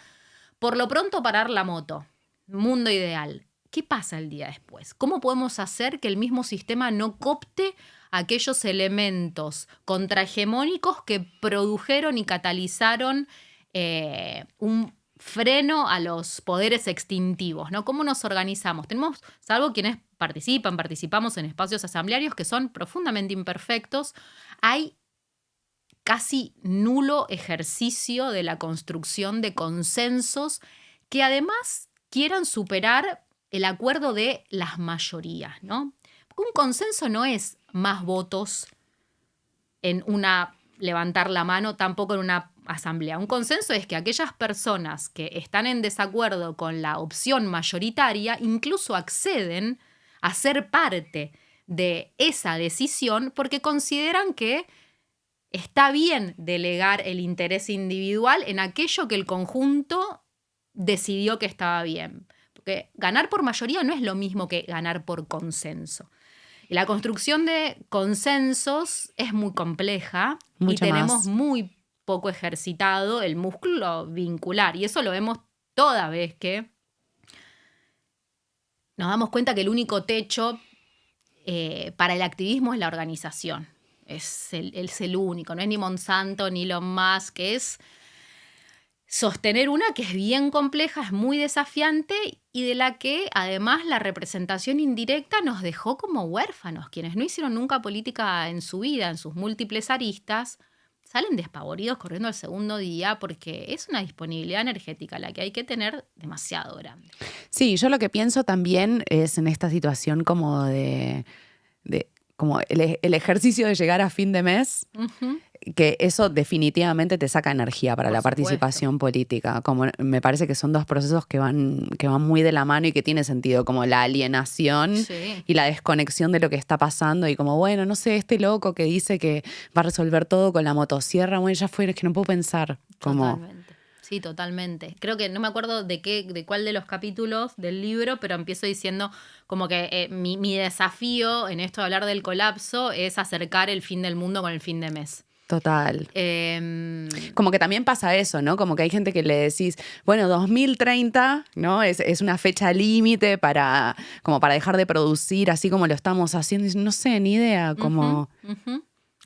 S2: por lo pronto, parar la moto. Mundo ideal. ¿Qué pasa el día después? ¿Cómo podemos hacer que el mismo sistema no coopte aquellos elementos contrahegemónicos que produjeron y catalizaron un freno a los poderes extintivos, ¿no? ¿Cómo nos organizamos? Tenemos, salvo quienes participamos en espacios asamblearios que son profundamente imperfectos, hay casi nulo ejercicio de la construcción de consensos que además quieran superar el acuerdo de las mayorías, ¿no? Porque un consenso no es más votos en una levantar la mano, tampoco en una asamblea. Un consenso es que aquellas personas que están en desacuerdo con la opción mayoritaria incluso acceden a ser parte de esa decisión porque consideran que está bien delegar el interés individual en aquello que el conjunto decidió que estaba bien. Porque ganar por mayoría no es lo mismo que ganar por consenso. Y la construcción de consensos es muy compleja y tenemos muy poco ejercitado el músculo vincular. Y eso lo vemos toda vez que nos damos cuenta que el único techo para el activismo es la organización. Es el único, no es ni Monsanto ni Elon Musk, es sostener una que es bien compleja, es muy desafiante y de la que además la representación indirecta nos dejó como huérfanos. Quienes no hicieron nunca política en su vida, en sus múltiples aristas, salen despavoridos corriendo al segundo día porque es una disponibilidad energética la que hay que tener demasiado grande.
S1: Sí, yo lo que pienso también es en esta situación como como el ejercicio de llegar a fin de mes, que eso definitivamente te saca energía para la participación política. Como me parece que son dos procesos que van muy de la mano y que tiene sentido, como la alienación y la desconexión de lo que está pasando y como, bueno, no sé, este loco que dice que va a resolver todo con la motosierra, bueno, ya fue, es que no puedo pensar.
S2: Totalmente. Sí, totalmente. Creo que no me acuerdo de cuál de los capítulos del libro, pero empiezo diciendo como que mi desafío en esto de hablar del colapso es acercar el fin del mundo con el fin de mes.
S1: Total. Como que también pasa eso, ¿no? Como que hay gente que le decís, bueno, 2030, ¿no? Es una fecha límite como para dejar de producir así como lo estamos haciendo. Y no sé, ni idea, como...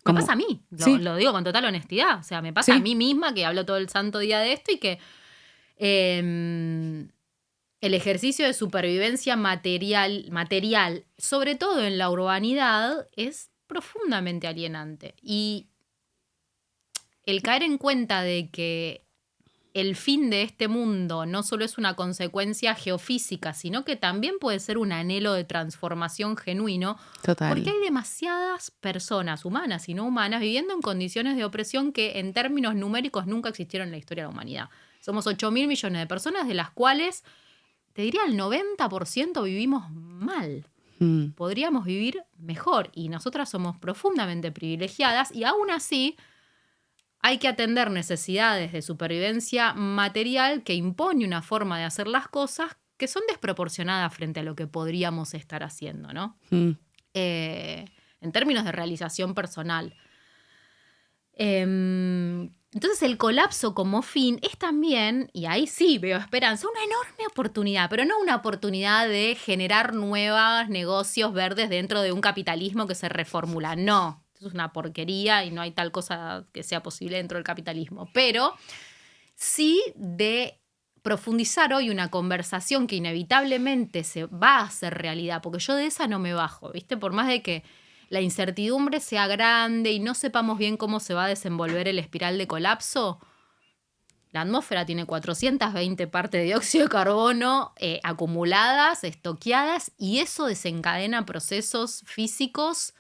S2: Me pasa a mí, lo digo con total honestidad. O sea, me pasa a mí misma que hablo todo el santo día de esto y que el ejercicio de supervivencia material, sobre todo en la urbanidad, es profundamente alienante. Y el caer en cuenta de que el fin de este mundo no solo es una consecuencia geofísica, sino que también puede ser un anhelo de transformación genuino. Total. Porque hay demasiadas personas, humanas y no humanas, viviendo en condiciones de opresión que en términos numéricos nunca existieron en la historia de la humanidad. Somos 8.000 millones de personas, de las cuales, te diría, el 90% vivimos mal. Podríamos vivir mejor y nosotras somos profundamente privilegiadas y aún así... hay que atender necesidades de supervivencia material que impone una forma de hacer las cosas que son desproporcionadas frente a lo que podríamos estar haciendo, ¿no? En términos de realización personal. Entonces el colapso como fin es también, y ahí sí veo esperanza, una enorme oportunidad, pero no una oportunidad de generar nuevos negocios verdes dentro de un capitalismo que se reformula, no. Eso es una porquería y no hay tal cosa que sea posible dentro del capitalismo. Pero sí de profundizar hoy una conversación que inevitablemente se va a hacer realidad, porque yo de esa no me bajo, ¿viste? Por más de que la incertidumbre sea grande y no sepamos bien cómo se va a desenvolver el espiral de colapso, la atmósfera tiene 420 partes de dióxido de carbono acumuladas, estoqueadas, y eso desencadena procesos físicos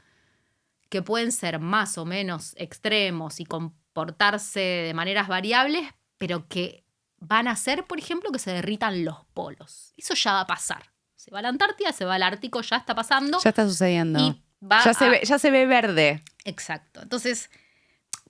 S2: que pueden ser más o menos extremos y comportarse de maneras variables, pero que van a hacer, por ejemplo, que se derritan los polos. Eso ya va a pasar. O Se va a la Antártida, se va al Ártico, ya está pasando.
S1: Ya está sucediendo.
S2: Y va
S1: ya se ve verde.
S2: Exacto. Entonces,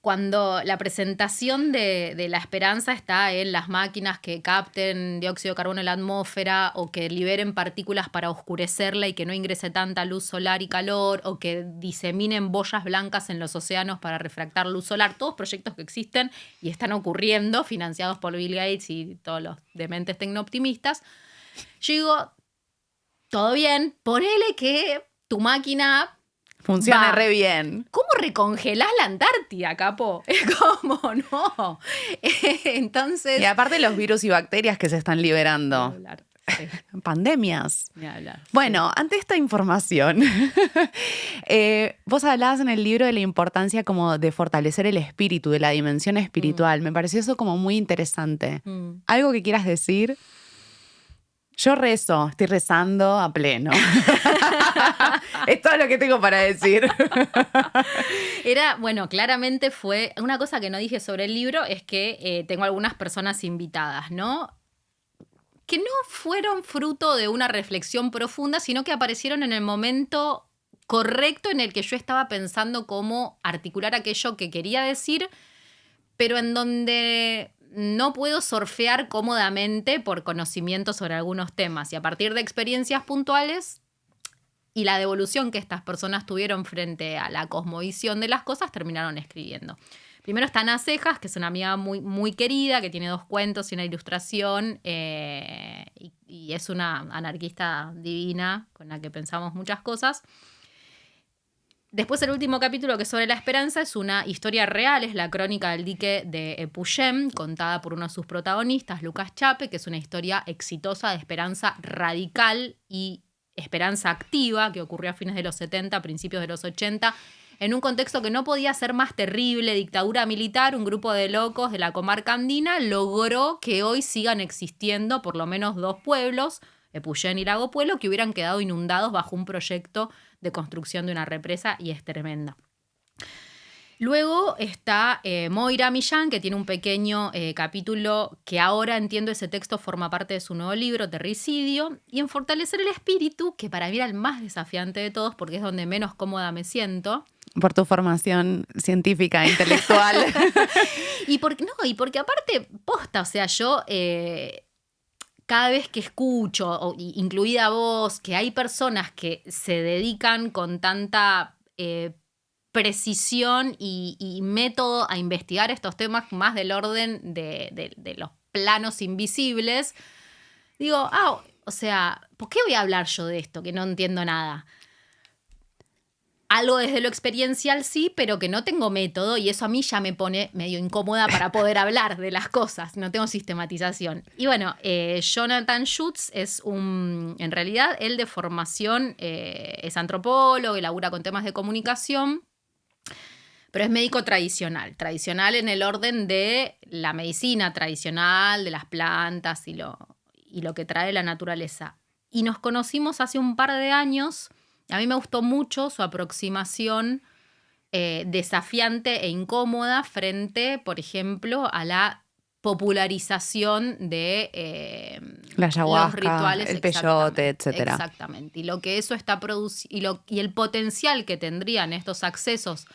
S2: cuando la presentación de la esperanza está en las máquinas que capten dióxido de carbono en la atmósfera o que liberen partículas para oscurecerla y que no ingrese tanta luz solar y calor, o que diseminen boyas blancas en los océanos para refractar luz solar, todos proyectos que existen y están ocurriendo, financiados por Bill Gates y todos los dementes tecnooptimistas. Yo digo, todo bien, ponele que tu máquina
S1: funciona re bien.
S2: ¿Cómo recongelás la Antártida, capo? Es como, no. Entonces...
S1: Y aparte los virus y bacterias que se están liberando.
S2: Hablar, sí.
S1: Pandemias.
S2: Ni hablar,
S1: bueno, ante esta información, vos hablabas en el libro de la importancia como de fortalecer el espíritu, de la dimensión espiritual. Me pareció eso como muy interesante. ¿Algo que quieras decir? Yo rezo, estoy rezando a pleno. Es todo lo que tengo para decir.
S2: Bueno, claramente fue... Una cosa que no dije sobre el libro es que tengo algunas personas invitadas, ¿no? Que no fueron fruto de una reflexión profunda, sino que aparecieron en el momento correcto en el que yo estaba pensando cómo articular aquello que quería decir, pero en donde no puedo surfear cómodamente por conocimiento sobre algunos temas. Y a partir de experiencias puntuales y la devolución que estas personas tuvieron frente a la cosmovisión de las cosas, terminaron escribiendo. Primero está Ana Cejas, que es una amiga muy, muy querida, que tiene 2 cuentos y una ilustración, y es una anarquista divina con la que pensamos muchas cosas. Después el último capítulo, que es sobre la esperanza, es una historia real, es la crónica del dique de Puyem, contada por uno de sus protagonistas, Lucas Chape, que es una historia exitosa de esperanza radical y esperanza activa, que ocurrió a fines de los 70, principios de los 80, en un contexto que no podía ser más terrible, dictadura militar. Un grupo de locos de la comarca andina logró que hoy sigan existiendo por lo menos 2 pueblos, Epuyén y Lago Puelo, que hubieran quedado inundados bajo un proyecto de construcción de una represa, y es tremenda. Luego está Moira Millán, que tiene un pequeño capítulo que ahora entiendo ese texto forma parte de su nuevo libro, Terricidio, y en Fortalecer el Espíritu, que para mí era el más desafiante de todos porque es donde menos cómoda me siento.
S1: Por tu formación científica, intelectual.
S2: y porque aparte, posta, o sea, yo... cada vez que escucho, incluida vos, que hay personas que se dedican con tanta precisión y método a investigar estos temas más del orden de los planos invisibles, digo, o sea, ¿por qué voy a hablar yo de esto que no entiendo nada? Algo desde lo experiencial sí, pero que no tengo método, y eso a mí ya me pone medio incómoda para poder hablar de las cosas. No tengo sistematización. Y bueno, Jonathan Schutz es en realidad, él de formación es antropólogo y labura con temas de comunicación, pero es médico tradicional. Tradicional en el orden de la medicina tradicional, de las plantas y lo que trae la naturaleza. Y nos conocimos hace un par de años. A mí me gustó mucho su aproximación desafiante e incómoda frente, por ejemplo, a la popularización de
S1: la ayahuasca,
S2: los rituales,
S1: el peyote, etcétera.
S2: Exactamente. Y lo que eso está produciendo y el potencial que tendrían estos accesos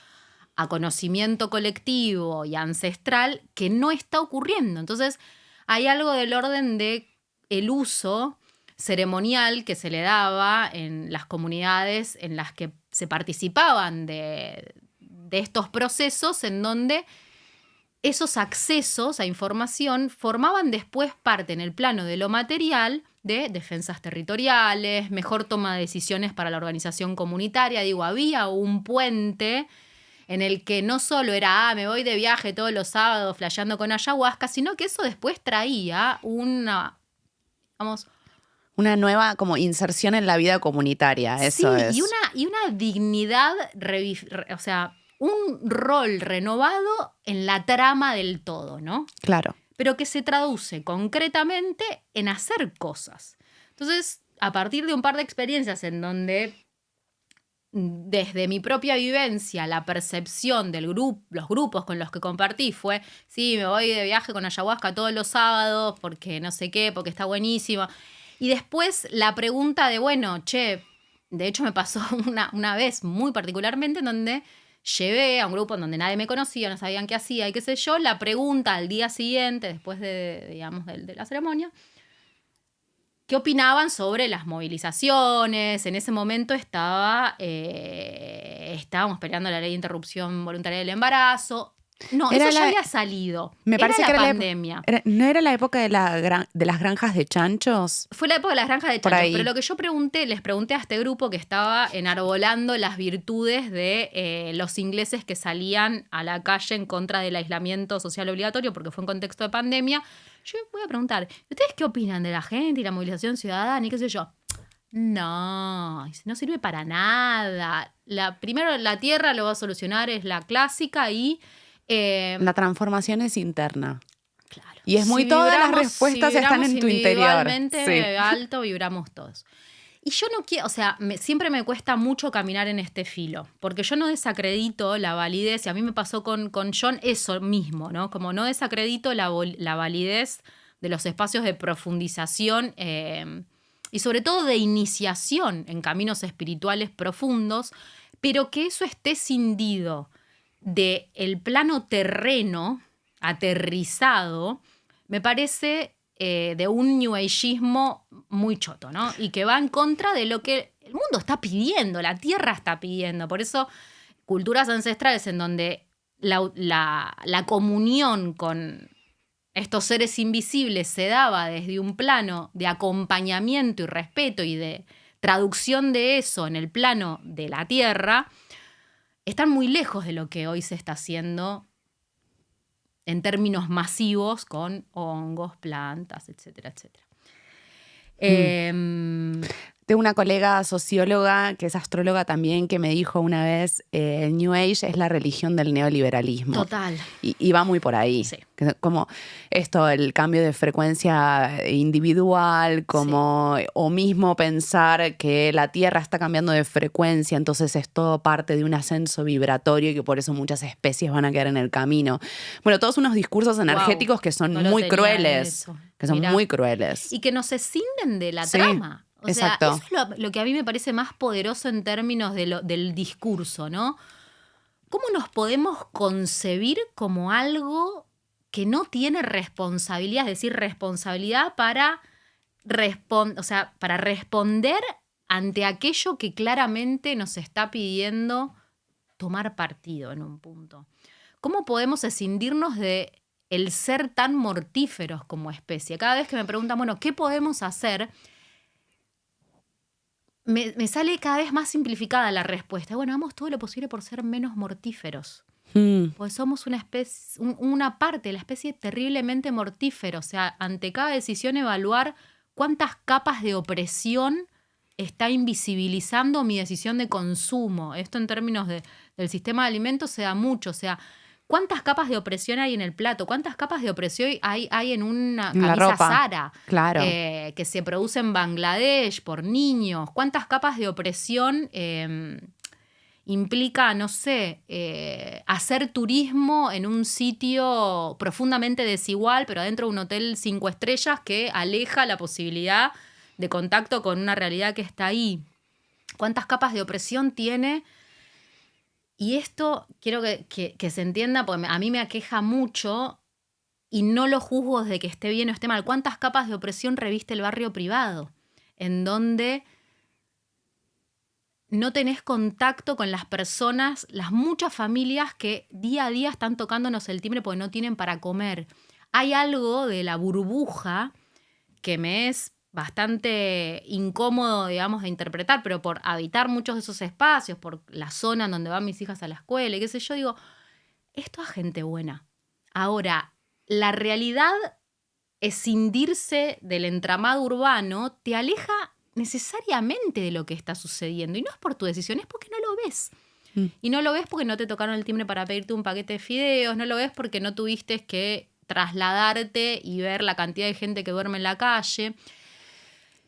S2: a conocimiento colectivo y ancestral que no está ocurriendo. Entonces, hay algo del orden de el uso ceremonial que se le daba en las comunidades en las que se participaban de estos procesos, en donde esos accesos a información formaban después parte en el plano de lo material de defensas territoriales, mejor toma de decisiones para la organización comunitaria. Digo, había un puente en el que no solo era, me voy de viaje todos los sábados flasheando con ayahuasca, sino que eso después traía una
S1: nueva como inserción en la vida comunitaria, eso
S2: sí,
S1: es.
S2: Y una dignidad, o sea, un rol renovado en la trama del todo, ¿no?
S1: Claro.
S2: Pero que se traduce concretamente en hacer cosas. Entonces, a partir de un par de experiencias en donde, desde mi propia vivencia, la percepción del los grupos con los que compartí fue, sí, me voy de viaje con ayahuasca todos los sábados porque no sé qué, porque está buenísimo. Y después la pregunta de, bueno, che, de hecho me pasó una vez muy particularmente en donde llevé a un grupo en donde nadie me conocía, no sabían qué hacía y qué sé yo, la pregunta al día siguiente, después de la ceremonia, ¿qué opinaban sobre las movilizaciones? En ese momento estábamos peleando la ley de interrupción voluntaria del embarazo. No, eso ya había salido.
S1: Me parece que
S2: la
S1: era
S2: pandemia.
S1: ¿No era la época de las granjas de chanchos?
S2: Fue la época de las granjas de chanchos, pero lo que yo les pregunté a este grupo que estaba enarbolando las virtudes de los ingleses que salían a la calle en contra del aislamiento social obligatorio, porque fue en contexto de pandemia. Yo voy a preguntar, ¿ustedes qué opinan de la gente y la movilización ciudadana y qué sé yo? No sirve para nada. Primero, la tierra lo va a solucionar, es la clásica y...
S1: la transformación es interna.
S2: Claro.
S1: Y es muy todas las respuestas están en tu interior.
S2: Individualmente alto vibramos todos. Y yo no quiero, o sea, siempre me cuesta mucho caminar en este filo, porque yo no desacredito la validez, y a mí me pasó con John eso mismo, ¿no? Como no desacredito la validez de los espacios de profundización y sobre todo de iniciación en caminos espirituales profundos, pero que eso esté cindido del plano terreno, aterrizado, me parece de un new ageismo muy choto, ¿no? Y que va en contra de lo que el mundo está pidiendo, la tierra está pidiendo. Por eso, culturas ancestrales en donde la comunión con estos seres invisibles se daba desde un plano de acompañamiento y respeto y de traducción de eso en el plano de la tierra, están muy lejos de lo que hoy se está haciendo en términos masivos con hongos, plantas, etcétera, etcétera.
S1: Tengo una colega socióloga que es astróloga también que me dijo una vez el New Age es la religión del neoliberalismo.
S2: Total.
S1: Y va muy por ahí.
S2: Sí.
S1: Como esto, el cambio de frecuencia individual, como o mismo pensar que la Tierra está cambiando de frecuencia, entonces es todo parte de un ascenso vibratorio y que por eso muchas especies van a quedar en el camino. Bueno, todos unos discursos energéticos que son muy crueles. Que son muy crueles.
S2: Y que nos escinden de la trama. O
S1: exacto.
S2: sea, eso es lo que a mí me parece más poderoso en términos del discurso, ¿no? ¿Cómo nos podemos concebir como algo que no tiene responsabilidad? Es decir, responsabilidad para responder ante aquello que claramente nos está pidiendo tomar partido en un punto. ¿Cómo podemos escindirnos de el ser tan mortíferos como especie? Cada vez que me preguntan, bueno, ¿qué podemos hacer? Me sale cada vez más simplificada la respuesta. Bueno, hagamos todo lo posible por ser menos mortíferos. Pues somos una especie, una parte de la especie terriblemente mortífera. O sea, ante cada decisión evaluar cuántas capas de opresión está invisibilizando mi decisión de consumo. Esto en términos del sistema de alimentos se da mucho. O sea, ¿cuántas capas de opresión hay en el plato? ¿Cuántas capas de opresión hay en una camisa Zara?
S1: Claro.
S2: Que se produce en Bangladesh por niños. ¿Cuántas capas de opresión implica, no sé, hacer turismo en un sitio profundamente desigual, pero adentro de un hotel 5 estrellas que aleja la posibilidad de contacto con una realidad que está ahí? ¿Cuántas capas de opresión tiene? Y esto quiero que se entienda, porque a mí me aqueja mucho y no lo juzgo desde que esté bien o esté mal. ¿Cuántas capas de opresión reviste el barrio privado? En donde no tenés contacto con las personas, las muchas familias que día a día están tocándonos el timbre porque no tienen para comer. Hay algo de la burbuja que me es bastante incómodo, digamos, de interpretar, pero por habitar muchos de esos espacios, por la zona en donde van mis hijas a la escuela y qué sé yo, digo, esto es gente buena. Ahora, la realidad, escindirse del entramado urbano, te aleja necesariamente de lo que está sucediendo. Y no es por tu decisión, es porque no lo ves. Y no lo ves porque no te tocaron el timbre para pedirte un paquete de fideos, no lo ves porque no tuviste que trasladarte y ver la cantidad de gente que duerme en la calle.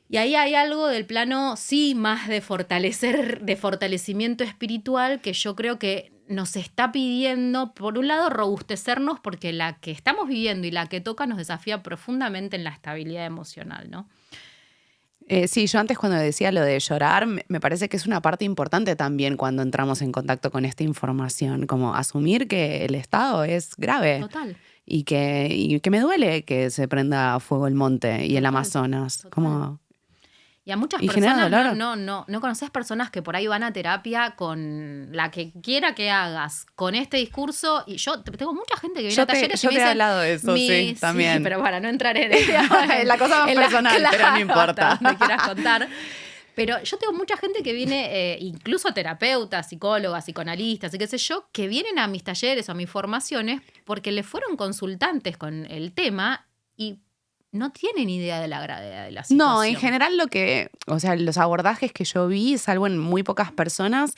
S2: Y ahí hay algo del plano, sí, más de fortalecimiento espiritual que yo creo que nos está pidiendo, por un lado, robustecernos porque la que estamos viviendo y la que toca nos desafía profundamente en la estabilidad emocional, ¿no?
S1: Sí, yo antes cuando decía lo de llorar, me parece que es una parte importante también cuando entramos en contacto con esta información, como asumir que el estado es grave
S2: Total,
S1: y que me duele que se prenda fuego el monte y el
S2: total,
S1: Amazonas,
S2: total.
S1: como,
S2: Y a muchas
S1: y genera
S2: personas
S1: dolor.
S2: no conoces personas que por ahí van a terapia con la que quiera que hagas, con este discurso. Y yo tengo mucha gente que viene a talleres y
S1: Yo
S2: me
S1: te he
S2: dicen,
S1: hablado de eso, sí,
S2: sí,
S1: también.
S2: pero para no entrar en
S1: La cosa más personal, pero no importa.
S2: hasta donde quieras contar. Pero yo tengo mucha gente que viene, incluso terapeutas, psicólogas, psicoanalistas y qué sé yo, que vienen a mis talleres o a mis formaciones porque le fueron consultantes con el tema y no tienen idea de la gravedad de la situación.
S1: No, en general los abordajes que yo vi, salvo en muy pocas personas,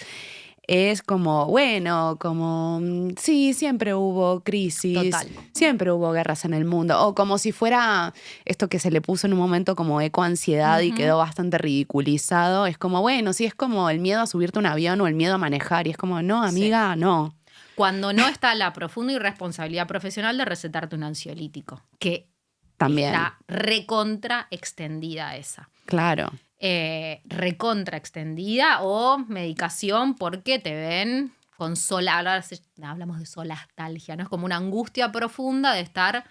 S1: es como, bueno, como, sí, siempre hubo crisis,
S2: Total.
S1: siempre hubo guerras en el mundo, o como si fuera esto que se le puso en un momento como ecoansiedad y quedó bastante ridiculizado, es como, bueno, sí, es como el miedo a subirte a un avión o el miedo a manejar, y es como, no, amiga, no.
S2: Cuando no está la profunda irresponsabilidad profesional de recetarte un ansiolítico, que
S1: También,
S2: está recontra extendida esa.
S1: claro.
S2: Recontra extendida o medicación porque te ven con hablamos de solastalgia, ¿no? Es como una angustia profunda de estar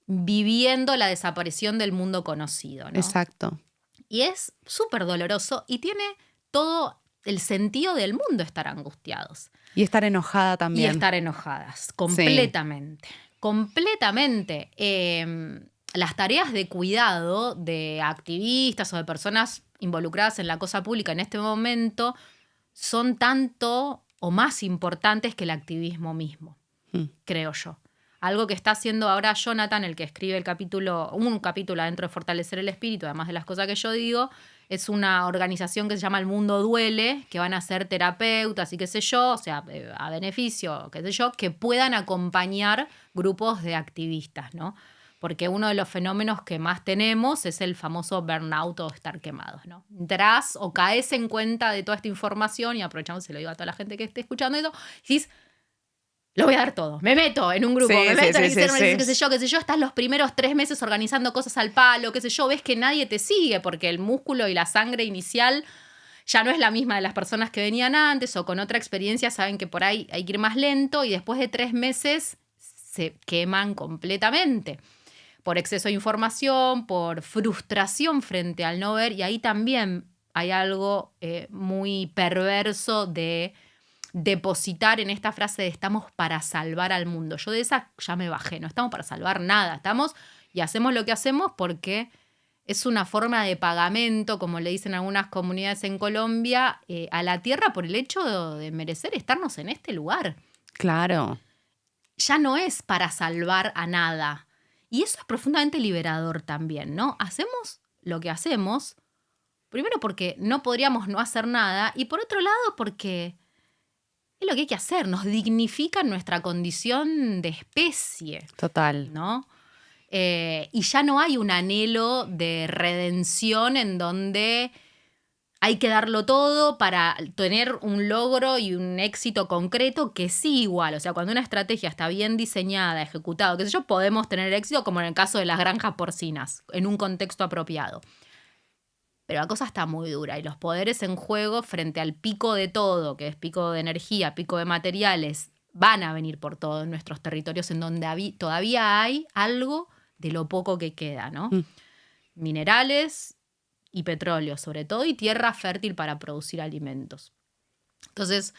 S2: viviendo la desaparición del mundo conocido, ¿no?
S1: Exacto.
S2: Y es súper doloroso y tiene todo el sentido del mundo estar angustiados.
S1: Y estar enojada también.
S2: Y estar enojadas, completamente. Completamente. Las tareas de cuidado de activistas o de personas involucradas en la cosa pública en este momento son tanto o más importantes que el activismo mismo, creo yo. Algo que está haciendo ahora Jonathan, el que escribe un capítulo adentro de Fortalecer el Espíritu, además de las cosas que yo digo, es una organización que se llama El Mundo Duele, que van a ser terapeutas y qué sé yo, o sea, a beneficio, qué sé yo, que puedan acompañar grupos de activistas, ¿no? Porque uno de los fenómenos que más tenemos es el famoso burnout o estar quemados, ¿no? Entrás o caes en cuenta de toda esta información y aprovechamos, se lo digo a toda la gente que esté escuchando eso, y decís, lo voy a dar todo. Me meto en un grupo,
S1: Sí,
S2: me meto en
S1: sí,
S2: qué sé yo, estás los primeros 3 meses organizando cosas al palo, qué sé yo, ves que nadie te sigue porque el músculo y la sangre inicial ya no es la misma de las personas que venían antes o con otra experiencia saben que por ahí hay que ir más lento y después de 3 meses se queman completamente por exceso de información, por frustración frente al no ver y ahí también hay algo muy perverso de depositar en esta frase de estamos para salvar al mundo. Yo de esa ya me bajé, no estamos para salvar nada, estamos y hacemos lo que hacemos porque es una forma de pagamento, como le dicen algunas comunidades en Colombia, a la tierra por el hecho de merecer estarnos en este lugar.
S1: Claro.
S2: Ya no es para salvar a nada. Y eso es profundamente liberador también, ¿no? Hacemos lo que hacemos, primero porque no podríamos no hacer nada y por otro lado porque es lo que hay que hacer, nos dignifica nuestra condición de especie.
S1: Total.
S2: ¿No? Y ya no hay un anhelo de redención en donde hay que darlo todo para tener un logro y un éxito concreto que sí igual. O sea, cuando una estrategia está bien diseñada, ejecutada, qué sé yo, podemos tener éxito como en el caso de las granjas porcinas, en un contexto apropiado. Pero la cosa está muy dura y los poderes en juego frente al pico de todo, que es pico de energía, pico de materiales, van a venir por todos nuestros territorios en donde todavía hay algo de lo poco que queda, ¿no? Minerales y petróleo sobre todo y tierra fértil para producir alimentos. Entonces,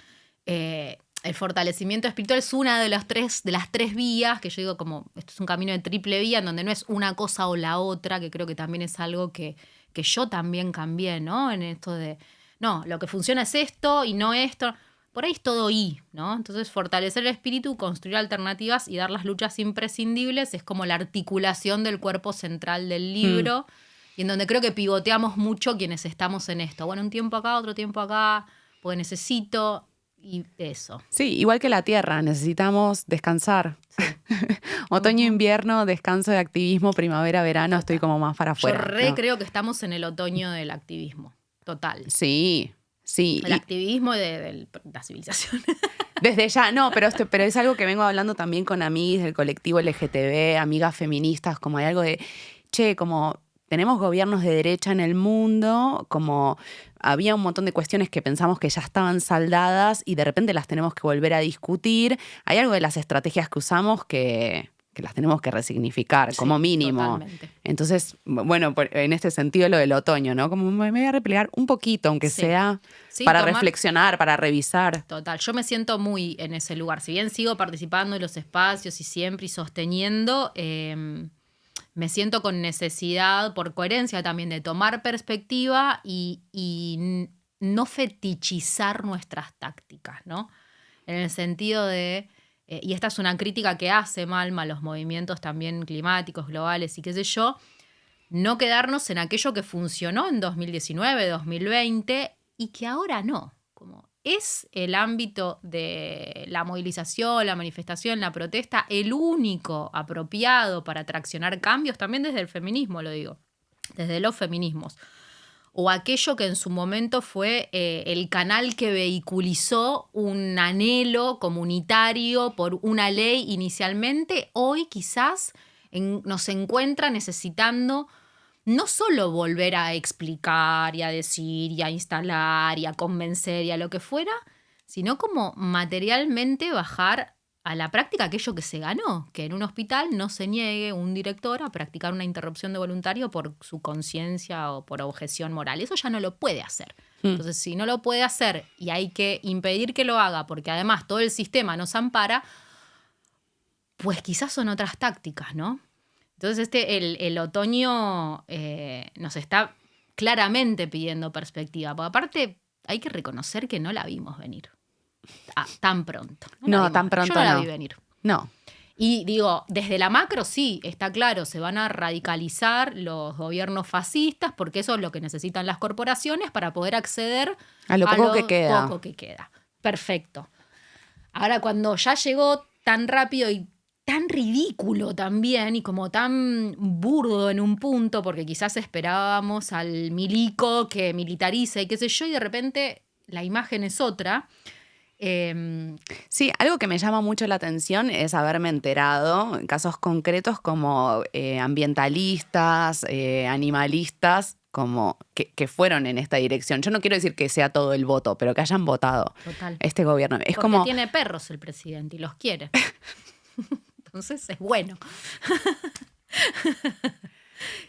S2: el fortalecimiento espiritual es una de las tres vías, que yo digo como, esto es un camino de triple vía, en donde no es una cosa o la otra, que creo que también es algo que yo también cambié, ¿no? En esto de, no, lo que funciona es esto y no esto. Por ahí es todo y, ¿no? Entonces, fortalecer el espíritu, construir alternativas y dar las luchas imprescindibles es como la articulación del cuerpo central del libro y en donde creo que pivoteamos mucho quienes estamos en esto. Bueno, un tiempo acá, otro tiempo acá, pues necesito y eso.
S1: Sí, igual que la Tierra, necesitamos descansar. Sí. Otoño, invierno, descanso de activismo, primavera, verano, estoy como más para afuera.
S2: Yo creo que estamos en el otoño del activismo, total.
S1: Sí, sí.
S2: El activismo de la civilización.
S1: Desde ya, no, pero es algo que vengo hablando también con amigas del colectivo LGTB, amigas feministas, como hay algo de, che, como tenemos gobiernos de derecha en el mundo, como había un montón de cuestiones que pensamos que ya estaban saldadas y de repente las tenemos que volver a discutir. Hay algo de las estrategias que usamos que las tenemos que resignificar, como
S2: Sí,
S1: mínimo.
S2: totalmente.
S1: Entonces, bueno, en este sentido lo del otoño, ¿no? Como me voy a replegar un poquito, aunque
S2: Sí.
S1: sea
S2: Sí,
S1: para
S2: tomar-
S1: reflexionar, para revisar.
S2: Total, yo me siento muy en ese lugar. Si bien sigo participando en los espacios y siempre y sosteniendo, me siento con necesidad, por coherencia también, de tomar perspectiva y no fetichizar nuestras tácticas, ¿no? En el sentido de, y esta es una crítica que hace Malma a los movimientos también climáticos, globales y qué sé yo, no quedarnos en aquello que funcionó en 2019, 2020 y que ahora no. Como es el ámbito de la movilización, la manifestación, la protesta, el único apropiado para traccionar cambios, también desde el feminismo lo digo, desde los feminismos. O aquello que en su momento fue el canal que vehiculizó un anhelo comunitario por una ley inicialmente, hoy quizás nos encuentra necesitando no solo volver a explicar y a decir y a instalar y a convencer y a lo que fuera, sino como materialmente bajar a la práctica aquello que se ganó, que en un hospital no se niegue un director a practicar una interrupción de voluntario por su conciencia o por objeción moral. Eso ya no lo puede hacer. Entonces, si no lo puede hacer y hay que impedir que lo haga porque además todo el sistema nos ampara, pues quizás son otras tácticas, ¿no? Entonces el otoño nos está claramente pidiendo perspectiva, porque aparte hay que reconocer que no la vimos venir tan pronto.
S1: No, tan pronto
S2: yo no la
S1: no.
S2: vi venir.
S1: No.
S2: Y digo, desde la macro sí, está claro, se van a radicalizar los gobiernos fascistas porque eso es lo que necesitan las corporaciones para poder acceder
S1: A lo poco que queda.
S2: poco que queda. Perfecto. Ahora, cuando ya llegó tan rápido y tan ridículo también y como tan burdo en un punto, porque quizás esperábamos al milico que militariza y qué sé yo, y de repente la imagen es otra.
S1: Sí, algo que me llama mucho la atención es haberme enterado en casos concretos como ambientalistas, animalistas, como que fueron en esta dirección. Yo no quiero decir que sea todo el voto, pero que hayan votado
S2: Total.
S1: este gobierno. Es
S2: Porque
S1: como
S2: tiene perros el presidente y los quiere. Entonces es bueno.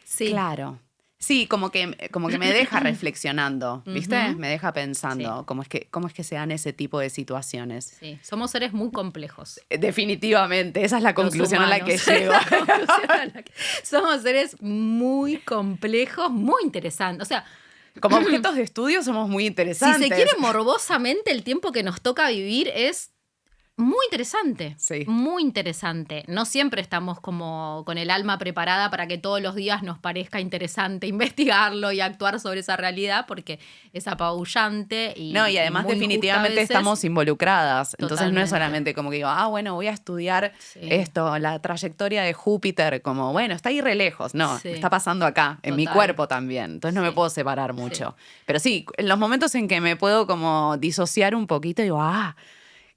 S2: Sí.
S1: Claro. Sí, como que me deja reflexionando, ¿viste? Me deja pensando
S2: Sí.
S1: cómo es que se dan ese tipo de situaciones.
S2: Sí, somos seres muy complejos.
S1: Definitivamente, esa es la
S2: Los
S1: conclusión a la que
S2: humanos.
S1: llego.
S2: La conclusión a la que- Somos seres muy complejos, muy interesantes. O sea,
S1: Como objetos de estudio somos muy interesantes.
S2: si se quiere morbosamente, el tiempo que nos toca vivir es muy interesante.
S1: Sí.
S2: Muy interesante. No siempre estamos como con el alma preparada para que todos los días nos parezca interesante investigarlo y actuar sobre esa realidad porque es apabullante y
S1: No, y además
S2: muy injusta a
S1: definitivamente
S2: veces.
S1: estamos involucradas. Entonces no
S2: Totalmente.
S1: es solamente como que digo, bueno, voy a estudiar
S2: Sí.
S1: esto, la trayectoria de Júpiter, como, bueno, está ahí re lejos. No,
S2: Sí.
S1: está pasando acá, en mi
S2: Total.
S1: cuerpo también. Entonces no me
S2: Sí.
S1: puedo separar mucho. Pero sí, en los momentos en que me puedo como disociar un poquito, digo,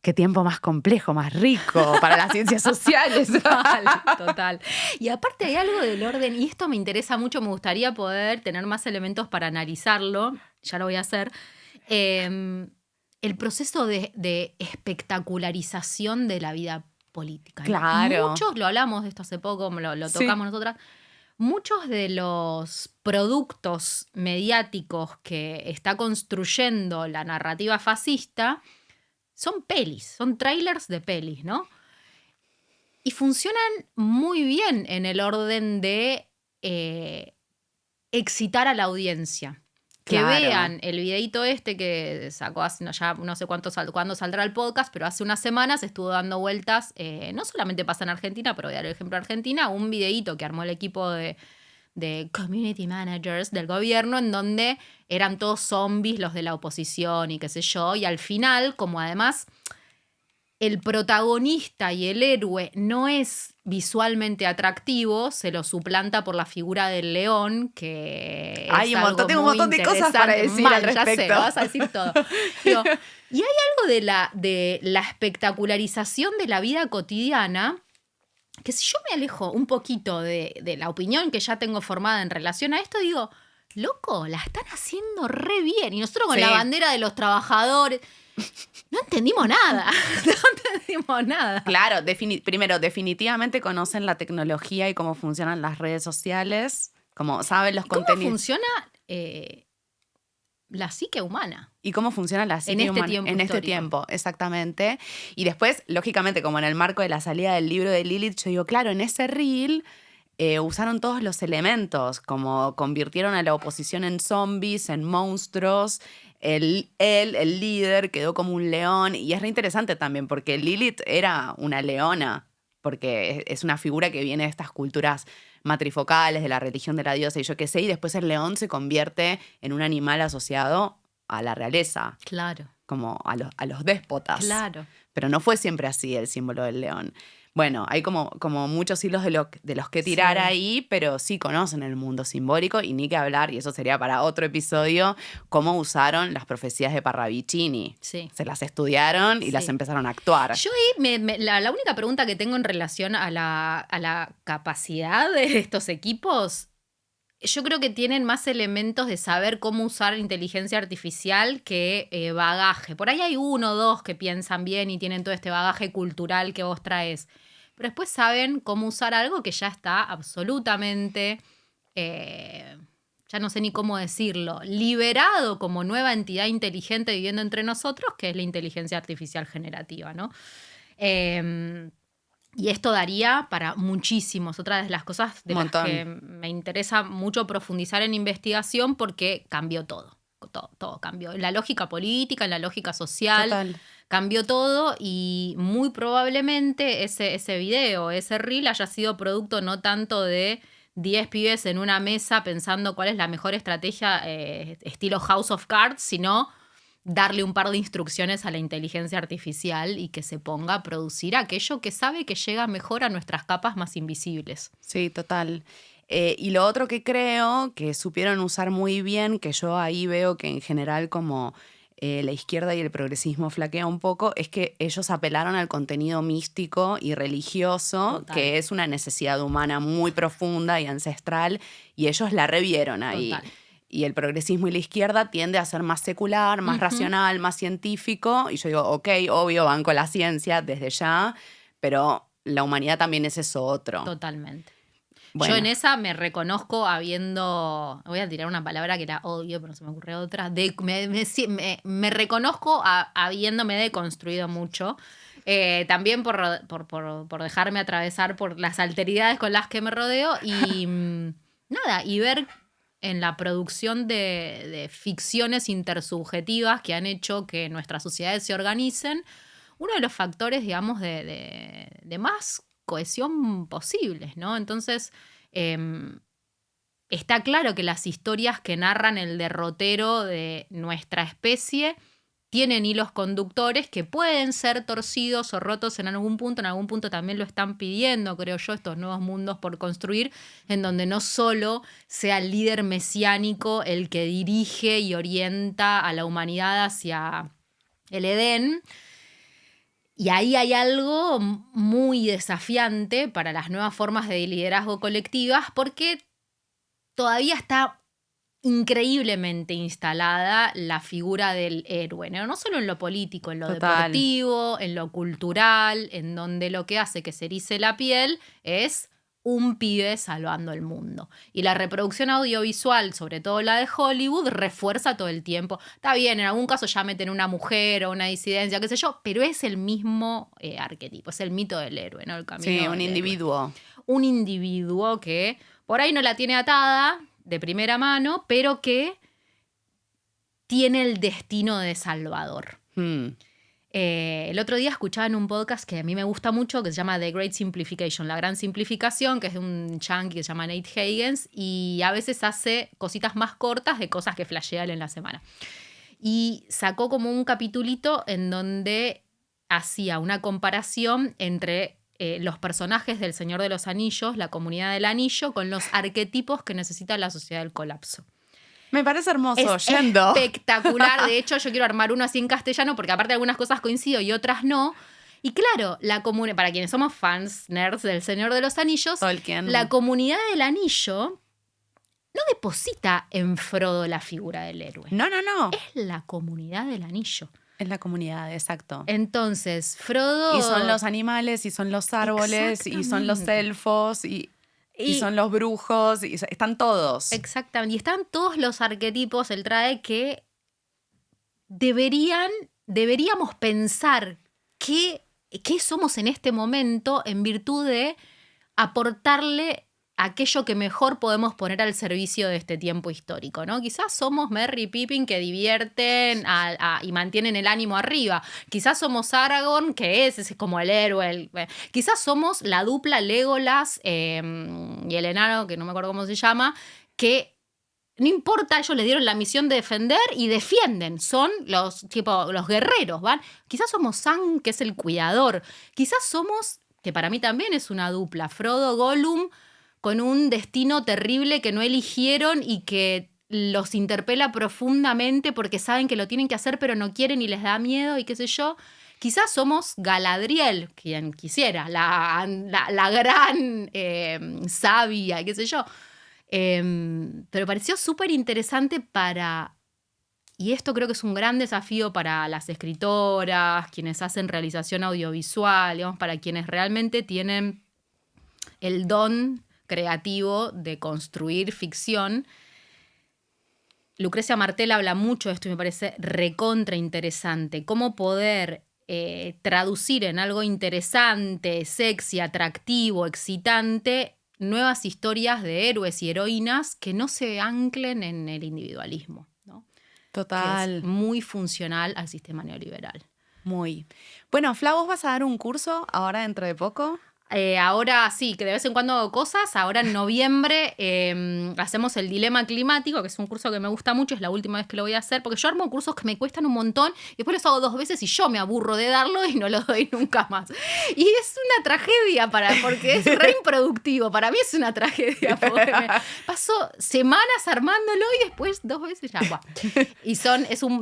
S1: qué tiempo más complejo, más rico para las ciencias sociales.
S2: Total. Y aparte hay algo del orden, y esto me interesa mucho, me gustaría poder tener más elementos para analizarlo, ya lo voy a hacer, el proceso de espectacularización de la vida política, ¿no?
S1: Claro.
S2: Muchos, lo hablamos de esto hace poco, lo
S1: Sí.
S2: tocamos nosotras, muchos de los productos mediáticos que está construyendo la narrativa fascista son pelis, son trailers de pelis, ¿no? Y funcionan muy bien en el orden de excitar a la audiencia. Que
S1: Claro.
S2: vean el videíto este que sacó hace, ya no sé cuándo saldrá el podcast, pero hace unas semanas estuvo dando vueltas, no solamente pasa en Argentina, pero voy a dar el ejemplo de Argentina, un videíto que armó el equipo de community managers del gobierno en donde eran todos zombies los de la oposición y qué sé yo, y al final, como además el protagonista y el héroe no es visualmente atractivo, se lo suplanta por la figura del león, que
S1: Hay
S2: es
S1: un montón,
S2: algo
S1: tengo un
S2: muy
S1: montón de cosas para
S2: interesante.
S1: decir al
S2: Ya sé,
S1: respecto.
S2: lo vas a decir todo. Digo, y hay algo de la espectacularización de la vida cotidiana que si yo me alejo un poquito de la opinión que ya tengo formada en relación a esto, digo, loco, la están haciendo re bien. Y nosotros con la bandera de los trabajadores, no entendimos nada. No entendimos nada.
S1: Claro, primero, definitivamente conocen la tecnología y cómo funcionan las redes sociales, como saben los contenidos.
S2: ¿Cómo funciona la psique humana?
S1: Y cómo funciona la psique humana en este tiempo, exactamente. Y después, lógicamente, como en el marco de la salida del libro de Lilith, yo digo, claro, en ese reel usaron todos los elementos, como convirtieron a la oposición en zombies, en monstruos. El líder, quedó como un león. Y es re interesante también, porque Lilith era una leona, porque es una figura que viene de estas culturas matrifocales, de la religión de la diosa y yo qué sé, y después el león se convierte en un animal asociado a la realeza.
S2: Claro.
S1: Como a los déspotas.
S2: Claro.
S1: Pero no fue siempre así el símbolo del león. Bueno, hay como muchos hilos de los que tirar ahí, pero sí conocen el mundo simbólico y ni que hablar, y eso sería para otro episodio, cómo usaron las profecías de Parravicini.
S2: Sí.
S1: Se las estudiaron y las empezaron a actuar.
S2: Yo ahí, la única pregunta que tengo en relación a la capacidad de estos equipos, yo creo que tienen más elementos de saber cómo usar inteligencia artificial que bagaje. Por ahí hay uno o dos que piensan bien y tienen todo este bagaje cultural que vos traes. Pero después saben cómo usar algo que ya está absolutamente, ya no sé ni cómo decirlo, liberado como nueva entidad inteligente viviendo entre nosotros, que es la inteligencia artificial generativa, ¿no? Y esto daría para muchísimos. Otra de las cosas de las que me interesa mucho profundizar en investigación porque cambió todo. Todo cambió. En la lógica política, en la lógica social.
S1: Total.
S2: Cambió todo y muy probablemente ese video, ese reel haya sido producto no tanto de 10 pibes en una mesa pensando cuál es la mejor estrategia estilo House of Cards, sino darle un par de instrucciones a la inteligencia artificial y que se ponga a producir aquello que sabe que llega mejor a nuestras capas más invisibles.
S1: Sí, total. Y lo otro que creo que supieron usar muy bien, que yo ahí veo que en general como la izquierda y el progresismo flaquea un poco, es que ellos apelaron al contenido místico y religioso,
S2: Total.
S1: que es una necesidad humana muy profunda y ancestral, y ellos la revieron ahí.
S2: Total.
S1: Y el progresismo y la izquierda tiende a ser más secular, más racional, más científico. Y yo digo, ok, obvio, banco la ciencia desde ya, pero la humanidad también es eso otro.
S2: Totalmente.
S1: Bueno.
S2: Yo en esa me reconozco habiendo, voy a tirar una palabra que la odio, pero no se me ocurre otra, me reconozco habiéndome deconstruido mucho. También por dejarme atravesar por las alteridades con las que me rodeo y nada, y ver en la producción de ficciones intersubjetivas que han hecho que nuestras sociedades se organicen, uno de los factores, digamos, de más cohesión posibles, ¿no? Entonces, está claro que las historias que narran el derrotero de nuestra especie tienen hilos conductores que pueden ser torcidos o rotos en algún punto también lo están pidiendo, creo yo, estos nuevos mundos por construir, en donde no solo sea el líder mesiánico el que dirige y orienta a la humanidad hacia el Edén. Y ahí hay algo muy desafiante para las nuevas formas de liderazgo colectivas porque todavía está increíblemente instalada la figura del héroe, ¿no? No solo en lo político, en lo deportivo, en lo cultural, en donde lo que hace que se erice la piel es un pibe salvando el mundo. Y la reproducción audiovisual, sobre todo la de Hollywood, refuerza todo el tiempo. Está bien, en algún caso ya meten una mujer o una disidencia, qué sé yo, pero es el mismo arquetipo, es el mito del héroe, ¿no? El camino
S1: sí, un
S2: del
S1: individuo.
S2: Héroe. Un individuo que por ahí no la tiene atada de primera mano, pero que tiene el destino de salvador. El otro día escuchaba en un podcast que a mí me gusta mucho, que se llama The Great Simplification, la gran simplificación, que es de un yankee que se llama Nate Higgins, y a veces hace cositas más cortas de cosas que flashea él en la semana. Y sacó como un capitulito en donde hacía una comparación entre los personajes del Señor de los Anillos, la comunidad del anillo, con los arquetipos que necesita la sociedad del colapso.
S1: Me parece hermoso,
S2: es
S1: yendo.
S2: Espectacular. De hecho, yo quiero armar uno así en castellano, porque aparte algunas cosas coincido y otras no. Y claro, para quienes somos fans, nerds del Señor de los Anillos,
S1: Tolkien.
S2: la comunidad del anillo no deposita en Frodo la figura del héroe.
S1: No.
S2: Es la comunidad del anillo.
S1: Es la comunidad, exacto.
S2: Entonces, Frodo...
S1: Y son los animales, y son los árboles, y son los elfos, y son los brujos, y están todos.
S2: Exactamente. Y están todos los arquetipos, él trae que deberíamos pensar qué somos en este momento en virtud de aportarle aquello que mejor podemos poner al servicio de este tiempo histórico, ¿no? Quizás somos Merry y Pippin, que divierten y mantienen el ánimo arriba. Quizás somos Aragorn, que es como el héroe. Quizás somos la dupla Legolas y el enano, que no me acuerdo cómo se llama, que no importa, ellos les dieron la misión de defender y defienden. Son los guerreros, ¿van? Quizás somos Sam, que es el cuidador. Quizás somos, que para mí también es una dupla, Frodo, Gollum, con un destino terrible que no eligieron y que los interpela profundamente porque saben que lo tienen que hacer pero no quieren y les da miedo y qué sé yo. Quizás somos Galadriel, quien quisiera, la gran sabia, qué sé yo. Pero pareció súper interesante y esto creo que es un gran desafío para las escritoras, quienes hacen realización audiovisual, digamos, para quienes realmente tienen el don creativo de construir ficción. Lucrecia Martel habla mucho de esto y me parece recontra interesante. Cómo poder traducir en algo interesante, sexy, atractivo, excitante, nuevas historias de héroes y heroínas que no se anclen en el individualismo, ¿no?
S1: Total.
S2: Que es muy funcional al sistema neoliberal.
S1: Muy. Bueno, Fla, ¿vos vas a dar un curso ahora dentro de poco?
S2: Ahora sí, que de vez en cuando hago cosas. Ahora en noviembre hacemos el Dilema Climático, que es un curso que me gusta mucho, es la última vez que lo voy a hacer, porque yo armo cursos que me cuestan un montón y después los hago 2 veces y yo me aburro de darlo y no lo doy nunca más. Y es una tragedia porque es re improductivo. Para mí es una tragedia. Paso semanas armándolo y después 2 veces ya. Buah. Y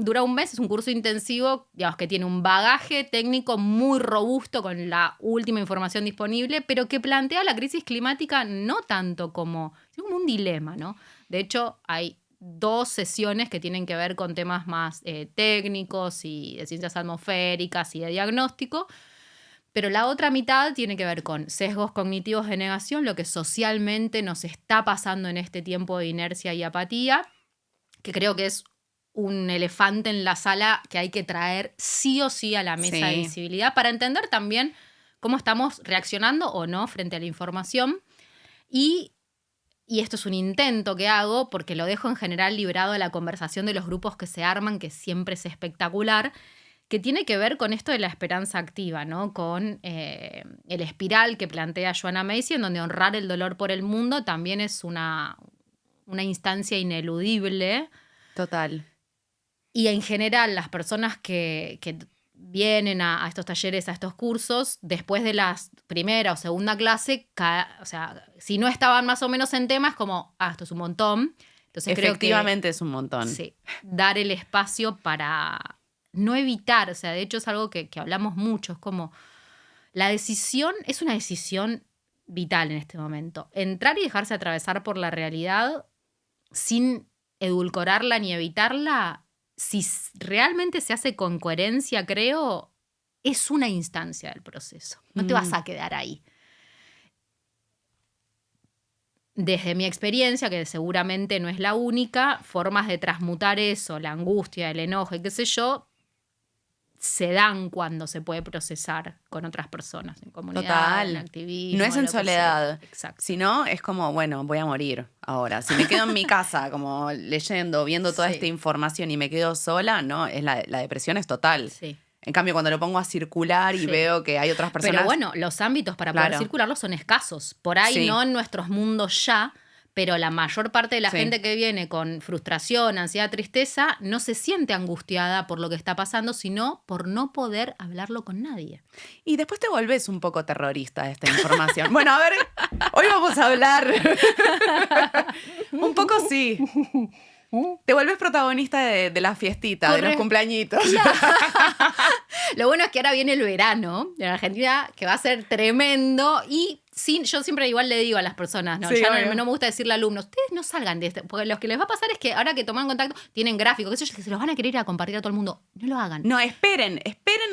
S2: dura un mes, es un curso intensivo, digamos, que tiene un bagaje técnico muy robusto con la última información disponible, pero que plantea la crisis climática no tanto como un dilema, ¿no? De hecho, hay 2 sesiones que tienen que ver con temas más técnicos y de ciencias atmosféricas y de diagnóstico, pero la otra mitad tiene que ver con sesgos cognitivos de negación, lo que socialmente nos está pasando en este tiempo de inercia y apatía, que creo que es un elefante en la sala que hay que traer sí o sí a la mesa de visibilidad para entender también cómo estamos reaccionando o no frente a la información. Y esto es un intento que hago porque lo dejo en general librado de la conversación de los grupos que se arman, que siempre es espectacular, que tiene que ver con esto de la esperanza activa, ¿no? Con el espiral que plantea Joanna Macy, en donde honrar el dolor por el mundo también es una instancia ineludible.
S1: Total.
S2: Y en general las personas que vienen a estos talleres, a estos cursos, después de la primera o segunda clase, o sea, si no estaban más o menos en temas, como, esto es un montón. Entonces
S1: efectivamente
S2: creo que,
S1: es un montón.
S2: Sí, dar el espacio para no evitar, o sea, de hecho es algo que hablamos mucho, es como la decisión, es una decisión vital en este momento. Entrar y dejarse atravesar por la realidad sin edulcorarla ni evitarla, si realmente se hace con coherencia, creo, es una instancia del proceso. No te vas a quedar ahí. Desde mi experiencia, que seguramente no es la única, formas de transmutar eso, la angustia, el enojo y qué sé yo, se dan cuando se puede procesar con otras personas, en comunidad,
S1: Total.
S2: En activismo.
S1: No es en soledad.
S2: Exacto.
S1: Si no, es como, bueno, voy a morir ahora. Si me quedo en mi casa como leyendo, viendo toda esta información y me quedo sola, no, la depresión es total.
S2: Sí.
S1: En cambio, cuando lo pongo a circular y veo que hay otras personas...
S2: Pero bueno, los ámbitos para poder circularlos son escasos. Por ahí no en nuestros mundos ya, pero la mayor parte de la gente que viene con frustración, ansiedad, tristeza, no se siente angustiada por lo que está pasando, sino por no poder hablarlo con nadie.
S1: Y después te volvés un poco terrorista de esta información. Bueno, a ver, hoy vamos a hablar. Un poco sí. Te vuelves protagonista de la fiestita, de los cumpleañitos.
S2: Lo bueno es que ahora viene el verano en Argentina, que va a ser tremendo. Y sí, yo siempre igual le digo a las personas, ¿no?
S1: Sí,
S2: Ya
S1: obvio.
S2: no me gusta decirle a alumnos, ustedes no salgan de este, porque lo que les va a pasar es que ahora que toman contacto, tienen gráficos, qué sé yo, que se los van a querer ir a compartir a todo el mundo. No lo hagan.
S1: No, esperen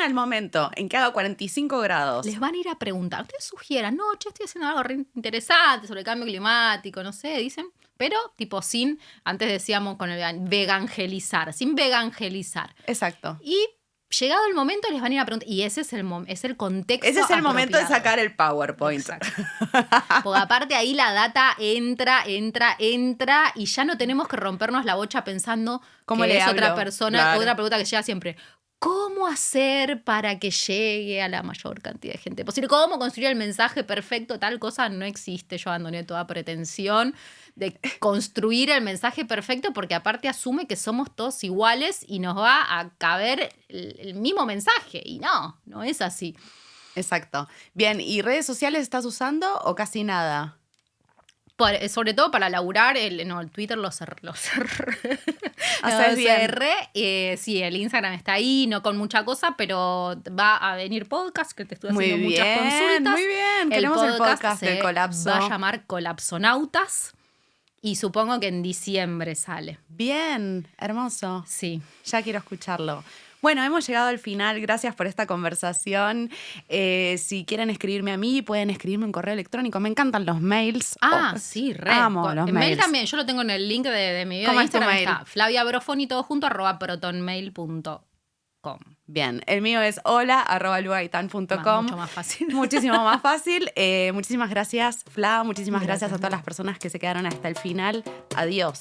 S1: al momento en que haga 45 grados.
S2: Les van a ir a preguntar. Ustedes sugieran, no, che, estoy haciendo algo re interesante sobre el cambio climático, no sé, dicen. Pero tipo sin, antes decíamos con el vegangelizar, sin vegangelizar.
S1: Exacto.
S2: Y llegado el momento les van a ir a preguntar. Y ese es el contexto.
S1: Ese es el momento de
S2: apropiado.
S1: sacar el PowerPoint.
S2: Exacto. Porque aparte ahí la data entra y ya no tenemos que rompernos la bocha pensando
S1: ¿Cómo
S2: que
S1: le
S2: es otra
S1: hablo?
S2: persona.
S1: Claro.
S2: Otra pregunta que llega siempre. ¿Cómo hacer para que llegue a la mayor cantidad de gente posible? ¿Cómo construir el mensaje perfecto? Tal cosa no existe. Yo abandoné toda pretensión de construir el mensaje perfecto porque aparte asume que somos todos iguales y nos va a caber el mismo mensaje. Y no es así.
S1: Exacto. Bien, ¿y redes sociales estás usando o casi nada?
S2: Sobre todo para laburar, el Twitter lo cerré.
S1: Haces bien.
S2: Sí, el Instagram está ahí, no con mucha cosa, pero va a venir podcast, que te estuve haciendo muchas consultas.
S1: Muy bien. Queremos el podcast del colapso.
S2: Va a llamar Colapsonautas y supongo que en diciembre sale.
S1: Bien, hermoso.
S2: Sí.
S1: Ya quiero escucharlo. Bueno, hemos llegado al final. Gracias por esta conversación. Si quieren escribirme a mí, pueden escribirme un correo electrónico. Me encantan los mails.
S2: Sí, re.
S1: Amo los
S2: en
S1: mails.
S2: mail también, yo lo tengo en el link de mi video
S1: ¿Cómo
S2: de
S1: es tu
S2: Instagram.
S1: mail?
S2: Está flaviabrofoni todo junto @protonmail.com.
S1: Bien, el mío es hola@lugaitán.com.
S2: Mucho más fácil.
S1: Muchísimo más fácil. Muchísimas gracias, Fla. Muchísimas gracias a todas las personas que se quedaron hasta el final. Adiós.